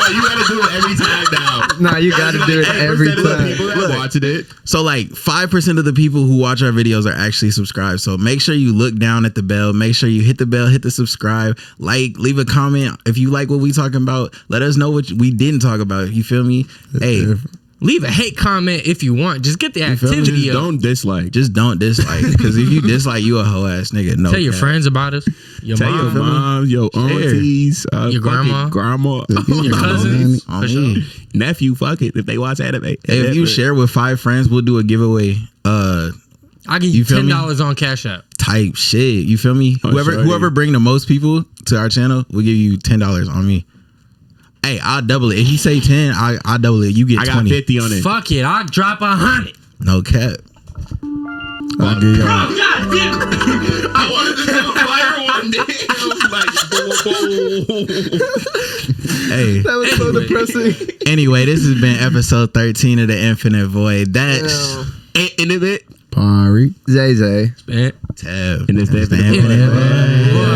A: you gotta do it every time now.
F: Nah, you gotta do it every time.
A: People that are watching it.
E: So like 5% of the people who watch our videos are actually subscribed. So make sure you look down at the bell. Make sure you hit the bell, hit the subscribe, like, leave a comment if you like what we talking about. Let us know what we didn't talk about. You feel me? Hey.
D: Leave a hate comment if you want. Just get the activity
A: Just
D: up.
A: don't dislike.
E: Just don't dislike. Because if you dislike, you a hoe ass nigga. No.
D: Tell your friends about us. Your
A: Tell your mom, your aunties,
D: your grandma,
A: your
D: cousins,
E: on me.
A: Nephew. Fuck it if they watch anime.
E: Hey, if you share with 5 friends, we'll do a giveaway.
D: I give you $10 on Cash App.
E: Type shit. You feel me?
A: Oh,
E: Whoever bring the most people to our channel, we'll give you $10 on me. Hey, I'll double it. If you say 10, I'll double it. You get 20.
A: I got 50 on it.
D: Fuck it. I'll drop 100.
E: No cap.
A: I'll give y'all. Oh, God damn. I wanted to do a fire one day.
E: Hey.
F: That was so depressing.
E: Anyway, this has been episode 13 of The Infinite Void. That's
A: Intimate.
C: Pari.
F: Zay.
E: Tab.
A: And it's the
E: Infinite Void.